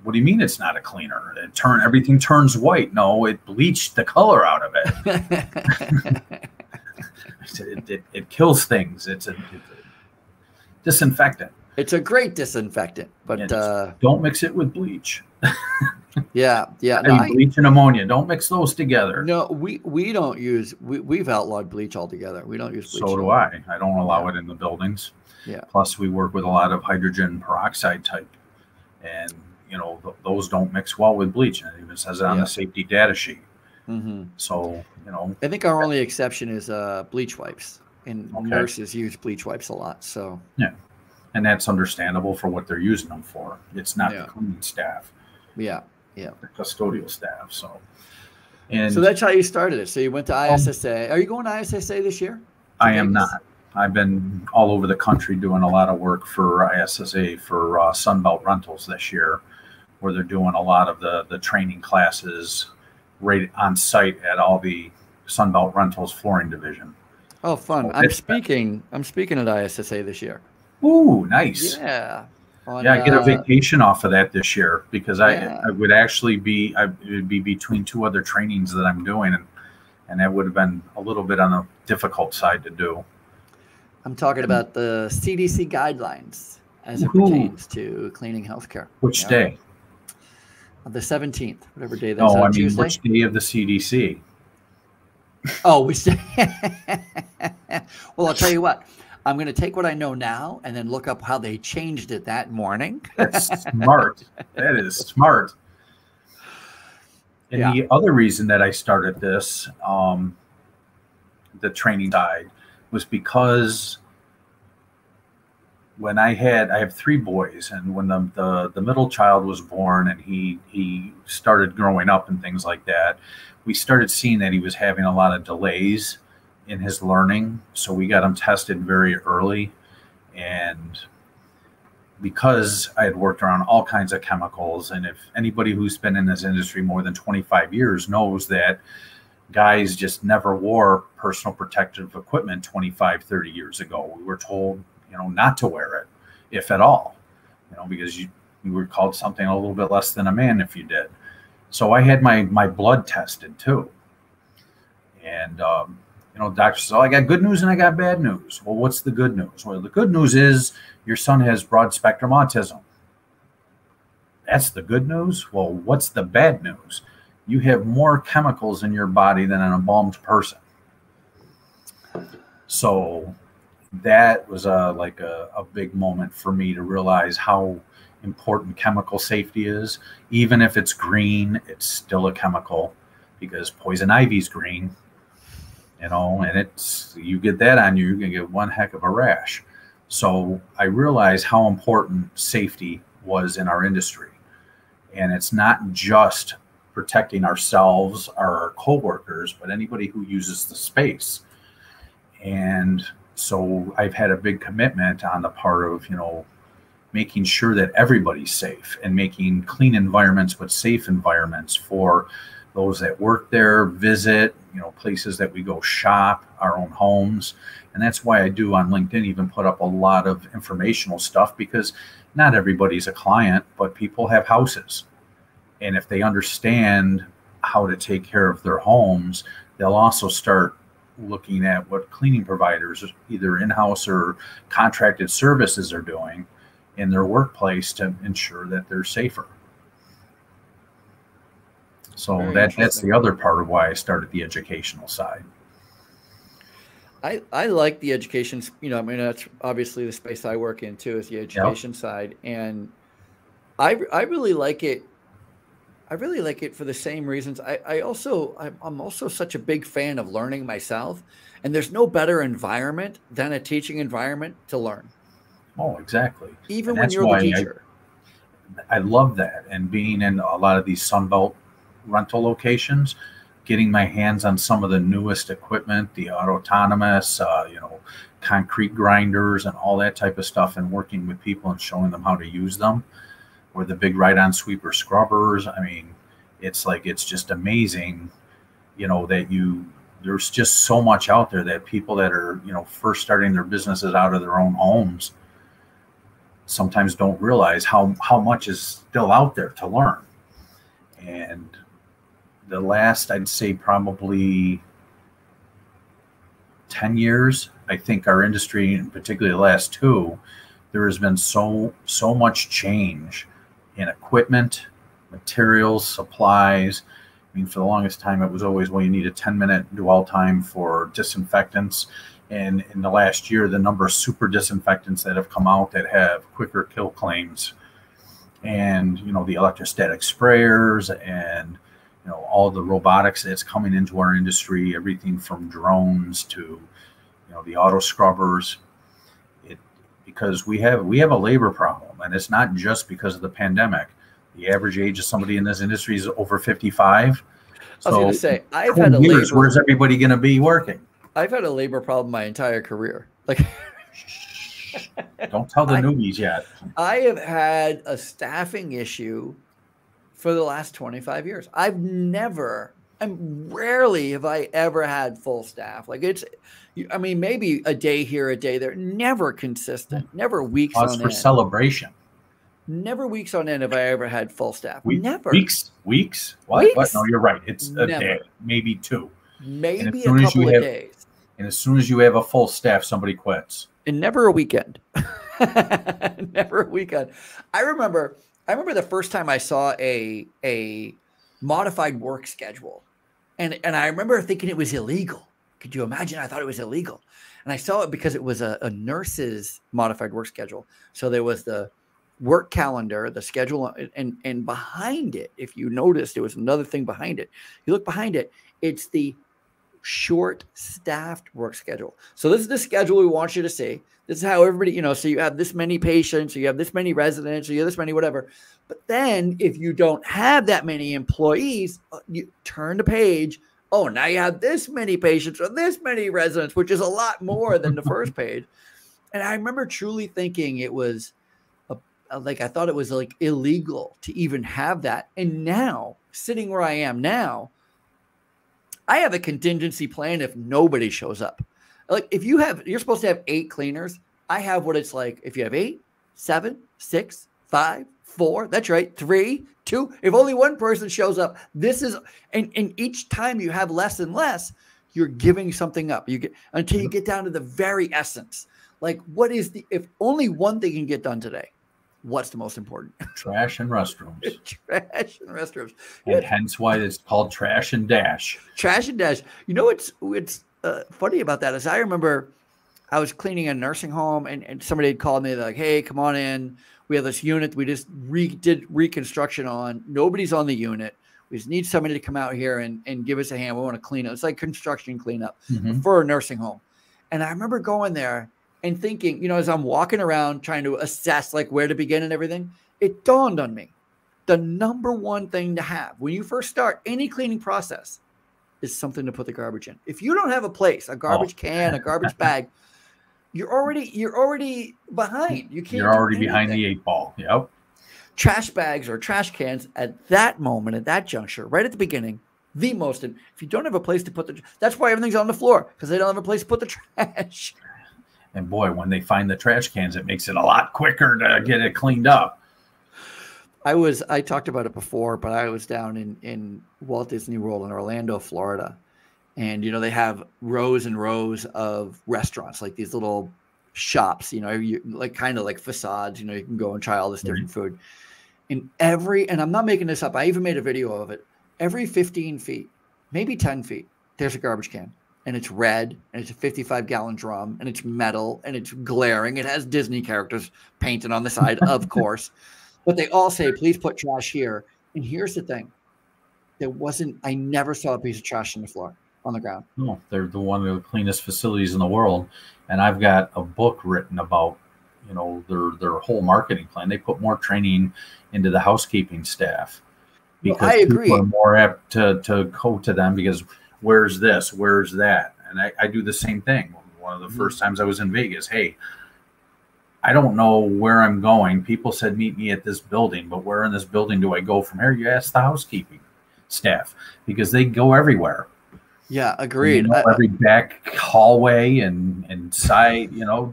what do you mean it's not a cleaner? Everything turns white. No, it bleached the color out of it. It kills things. It's a disinfectant. It's a great disinfectant, but don't mix it with bleach. Yeah. No, bleach and ammonia. Don't mix those together. No, we don't use. We've outlawed bleach altogether. We don't use bleach. So do I. I don't allow it in the buildings. Yeah. Plus, we work with a lot of hydrogen peroxide type, and those don't mix well with bleach. And it even says it on the safety data sheet. Mm-hmm. So I think our only exception is bleach wipes, and nurses use bleach wipes a lot. So yeah, and that's understandable for what they're using them for. It's not the cleaning staff. Yeah. The custodial staff. So that's how you started it. So you went to ISSA. Are you going to ISSA this year? I am not. I've been all over the country doing a lot of work for ISSA for Sunbelt Rentals this year, where they're doing a lot of the training classes right on site at all the Sunbelt Rentals flooring division. Oh, fun! So I'm speaking at ISSA this year. Ooh, nice. Yeah. I get a vacation off of that this year because I would actually be between two other trainings that I'm doing, and that would have been a little bit on the difficult side to do. I'm talking about the CDC guidelines as it pertains to cleaning healthcare. Which day? The 17th, whatever day that is. No, I mean Tuesday? Which day of the CDC? Oh, we say. Well, I'll tell you what. I'm going to take what I know now and then look up how they changed it that morning. That's smart. That is smart. And the other reason that I started this, the training side, was because when I have three boys, and when the middle child was born and he started growing up and things like that, we started seeing that he was having a lot of delays in his learning. So we got him tested very early. And because I had worked around all kinds of chemicals, and if anybody who's been in this industry more than 25 years knows that guys just never wore personal protective equipment 25, 30 years ago. We were told, not to wear it, if at all, because you were called something a little bit less than a man if you did. So I had my blood tested too. And, doctor says, I got good news and I got bad news. Well, what's the good news? Well, the good news is your son has broad spectrum autism. That's the good news. Well, what's the bad news? You have more chemicals in your body than an embalmed person. So that was a big moment for me to realize how important chemical safety is. Even if it's green, it's still a chemical, because poison ivy is green, and you get that on you, you're going to get one heck of a rash. So I realized how important safety was in our industry. And it's not just protecting ourselves or our coworkers, but anybody who uses the space. And so I've had a big commitment on the part of, making sure that everybody's safe and making clean environments, but safe environments for those that work there, visit, places that we go shop, our own homes. And that's why I do on LinkedIn even put up a lot of informational stuff, because not everybody's a client, but people have houses. And if they understand how to take care of their homes, they'll also start looking at what cleaning providers, either in-house or contracted services, are doing in their workplace to ensure that they're safer. So that's the other part of why I started the educational side. I like the education, that's obviously the space I work in too, is the education side. And I really like it. I really like it for the same reasons. I'm also such a big fan of learning myself, and there's no better environment than a teaching environment to learn. Oh, exactly. Even when you're the teacher. I love that. And being in a lot of these Sunbelt rental locations, getting my hands on some of the newest equipment, the autonomous, concrete grinders and all that type of stuff, and working with people and showing them how to use them, or the big ride-on sweeper scrubbers. I mean, it's just amazing, that there's just so much out there that people that are, first starting their businesses out of their own homes sometimes don't realize how much is still out there to learn. And the last, I'd say probably 10 years, I think our industry, and particularly the last 2, there has been so much change in equipment, materials, supplies. I mean, for the longest time, it was always, well, you need a 10-minute dwell time for disinfectants. And in the last year, the number of super disinfectants that have come out that have quicker kill claims, and, you know, the electrostatic sprayers, and, you know, all the robotics that's coming into our industry, everything from drones to, you know, the auto scrubbers. Because we have a labor problem, and it's not just because of the pandemic. The average age of somebody in this industry is over 55. I was going to say, I've had a labor. Where's everybody going to be working? I've had a labor problem my entire career. Like, don't tell the newbies yet. I have had a staffing issue for the last 25 years. Rarely have I ever had full staff. Like, it's, I mean, maybe a day here, a day there, never consistent, never weeks on end. For celebration. Never weeks on end have I ever had full staff. Never. Weeks? What? Weeks? What? No, you're right. It's a day, maybe 2. Maybe a couple of days. And as soon as you have a full staff, somebody quits. And never a weekend. Never a weekend. I remember the first time I saw a modified work schedule. And I remember thinking it was illegal. Could you imagine? I thought it was illegal. And I saw it because it was a nurse's modified work schedule. So there was the work calendar, the schedule, and behind it, if you noticed, there was another thing behind it. You look behind it, it's the short staffed work schedule. So this is the schedule we want you to see. This is how everybody, you know, so you have this many patients, so you have this many residents, so you have this many whatever. But then if you don't have that many employees, you turn the page. Oh, now you have this many patients or this many residents, which is a lot more than the first page. And I remember truly thinking it was like, I thought it was like illegal to even have that. And now, sitting where I am now, I have a contingency plan if nobody shows up. Like, if you're supposed to have 8 cleaners. I have what it's like if you have 8, 7, 6, 5, 4. That's right. 3, 2. If only one person shows up, this is, and each time you have less and less, you're giving something up. You get until you get down to the very essence. Like, what is if only one thing can get done today? What's the most important? Trash and restrooms. Trash and restrooms. And hence why it's called Trash and Dash. Trash and Dash. You know what's funny about that is I remember I was cleaning a nursing home and somebody had called me. They're like, hey, come on in. We have this unit we just did reconstruction on. Nobody's on the unit. We just need somebody to come out here and give us a hand. We want to clean up. It's like construction cleanup for a nursing home. And I remember going there and thinking, you know, as I'm walking around trying to assess like where to begin and everything, it dawned on me. The number one thing to have when you first start any cleaning process is something to put the garbage in. If you don't have a place, a garbage can, a garbage bag, you're already behind. You're already behind the 8 ball. Yep. Trash bags or trash cans at that moment, at that juncture, right at the beginning, if you don't have a place to put that's why everything's on the floor, because they don't have a place to put the trash. And boy, when they find the trash cans, it makes it a lot quicker to get it cleaned up. I talked about it before, but I was down in Walt Disney World in Orlando, Florida. And, you know, they have rows and rows of restaurants, like these little shops, you know, like kind of like facades, you know, you can go and try all this different food. And I'm not making this up. I even made a video of it. Every 15 feet, maybe 10 feet, there's a garbage can. And it's red, and it's a 55-gallon drum, and it's metal, and it's glaring. It has Disney characters painted on the side, of course. But they all say, please put trash here. And here's the thing. I never saw a piece of trash on the floor, on the ground. No, they're one of the cleanest facilities in the world. And I've got a book written about, you know, their whole marketing plan. They put more training into the housekeeping staff. Because I agree. People are more apt to go to them because where's this? Where's that? And I do the same thing. One of the first times I was in Vegas, hey, I don't know where I'm going. People said, meet me at this building, but where in this building do I go from here? You ask the housekeeping staff because they go everywhere. Yeah, agreed. You know, every back hallway and side, you know,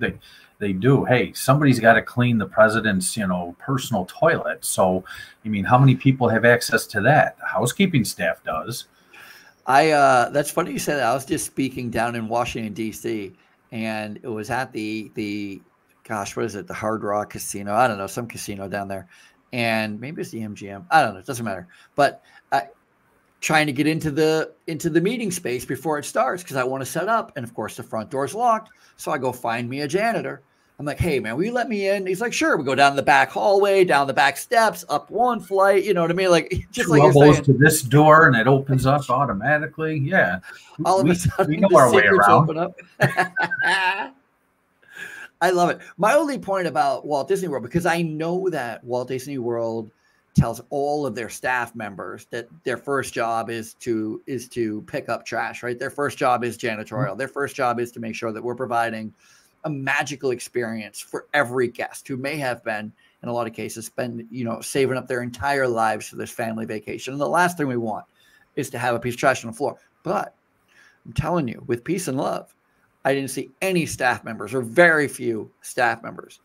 They do. Hey, somebody's got to clean the president's, personal toilet. So, I mean, how many people have access to that? The housekeeping staff does. That's funny you said that. I was just speaking down in Washington, D.C., and it was at the gosh, what is it? The Hard Rock Casino. I don't know, some casino down there. And maybe it's the MGM. I don't know. It doesn't matter. But trying to get into the meeting space before it starts because I want to set up. And of course, the front door's locked. So I go find me a janitor. I'm like, hey, man, will you let me in? He's like, sure. We go down the back hallway, down the back steps, up one flight. You know what I mean? Like, just like you're saying. To this door, and it opens up automatically. Yeah. All of a sudden, we know our way around. Open up. I love it. My only point about Walt Disney World, because I know that Walt Disney World tells all of their staff members that their first job is to pick up trash, right? Their first job is janitorial. Their first job is to make sure that we're providing a magical experience for every guest who may have been, in a lot of cases, saving up their entire lives for this family vacation. And the last thing we want is to have a piece of trash on the floor. But I'm telling you, with peace and love, I didn't see any staff members or very few staff members.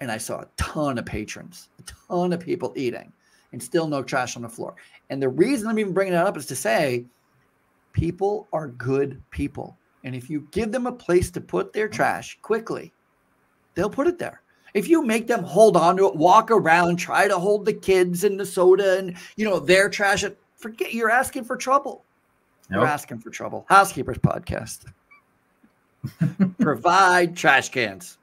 And I saw a ton of patrons, a ton of people eating, and still no trash on the floor. And the reason I'm even bringing that up is to say people are good people. And if you give them a place to put their trash quickly, they'll put it there. If you make them hold on to it, walk around, try to hold the kids and the soda and, their trash, forget, you're asking for trouble. You're asking for trouble. Housekeepers podcast. Provide trash cans.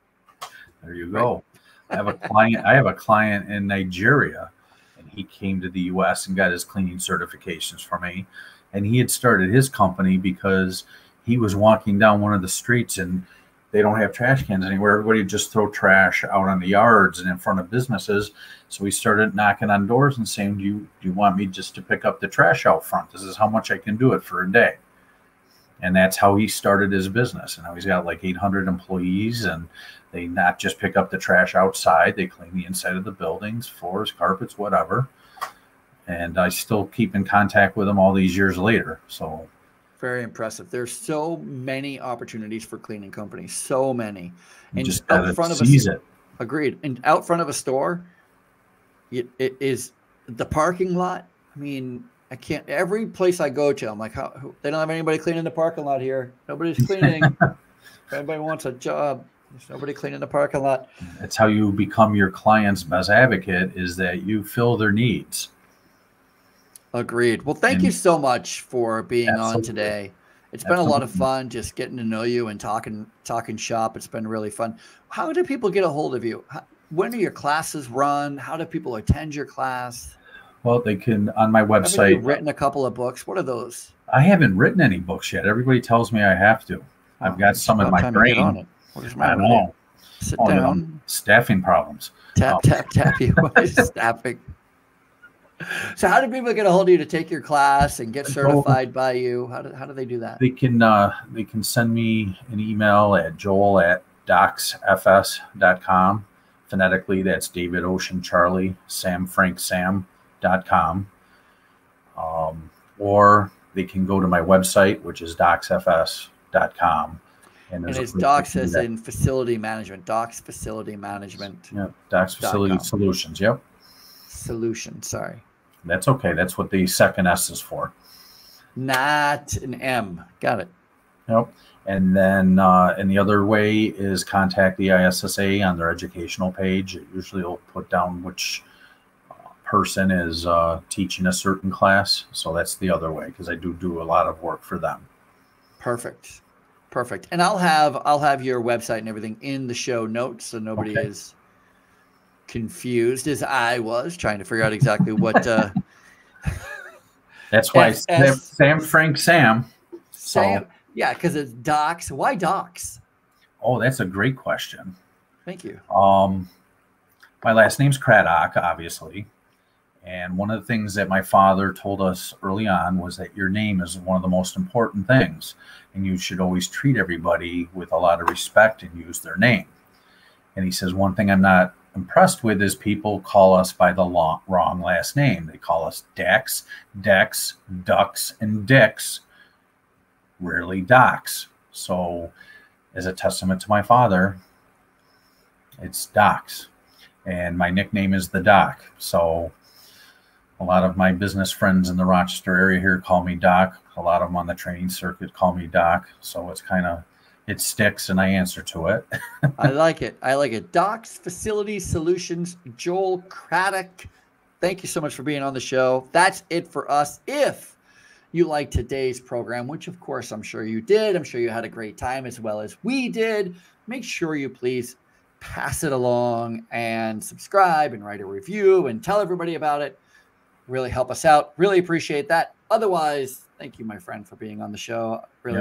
There you go. I have a client in Nigeria, and he came to the U.S. and got his cleaning certifications from me. And he had started his company because he was walking down one of the streets and they don't have trash cans anywhere. Everybody just throw trash out on the yards and in front of businesses. So he started knocking on doors and saying, do you want me just to pick up the trash out front? This is how much I can do it for a day. And that's how he started his business. And now he's got like 800 employees, and they not just pick up the trash outside, they clean the inside of the buildings, floors, carpets, whatever. And I still keep in contact with him all these years later. So very impressive. There's so many opportunities for cleaning companies, so many. And just out front of it. Agreed. And out front of a store, it is the parking lot. I mean, I can't. Every place I go to, I'm like, they don't have anybody cleaning the parking lot here. Nobody's cleaning. If anybody wants a job, there's nobody cleaning the parking lot. That's how you become your client's best advocate, is that you fill their needs. Agreed. Well, thank you so much for being on today. It's been a lot of fun just getting to know you and talking shop. It's been really fun. How do people get a hold of you? When do your classes run? How do people attend your class? Well, they can on my website. Have you written a couple of books? What are those? I haven't written any books yet. Everybody tells me I have to. I've got some in my brain. I know. Sit down. Staffing problems. Tap. You staffing. So how do people get a hold of you to take your class and get certified by you? How do they do that? They can send me an email at joel@docsfs.com. Phonetically, that's David Ocean Charlie, Sam Frank Sam.com. Or they can go to my website, which is docsfs.com. And it's Docs as in facility management. Docs facility management. Yeah, Docs Facility Solutions. Yep. Solution. Sorry. That's okay. That's what the second S is for. Not an M. Got it. Yep. And then and the other way is contact the ISSA on their educational page. It usually will put down which person is teaching a certain class. So that's the other way, because I do a lot of work for them. Perfect. And I'll have your website and everything in the show notes, so nobody is confused as I was trying to figure out exactly what. That's why Sam Frank Sam. Sam. Yeah, because it's Docs. Why Docs? Oh, that's a great question. Thank you. My last name's Craddock, obviously. And one of the things that my father told us early on was that your name is one of the most important things. And you should always treat everybody with a lot of respect and use their name. And he says, one thing I'm not impressed with is people call us by the wrong last name. They call us Dex, Ducks, and Dicks. Rarely Docs. So as a testament to my father, It's Docs, and my nickname is the Doc. So a lot of my business friends in the Rochester area here call me Doc. A lot of them on the training circuit call me Doc. So it's kind of, it sticks and I answer to it. I like it. I like it. Docs Facility Solutions, Joel Craddock. Thank you so much for being on the show. That's it for us. If you like today's program, which of course I'm sure you did, I'm sure you had a great time as well as we did, make sure you please pass it along and subscribe and write a review and tell everybody about it. Really help us out. Really appreciate that. Otherwise, thank you, my friend, for being on the show. Really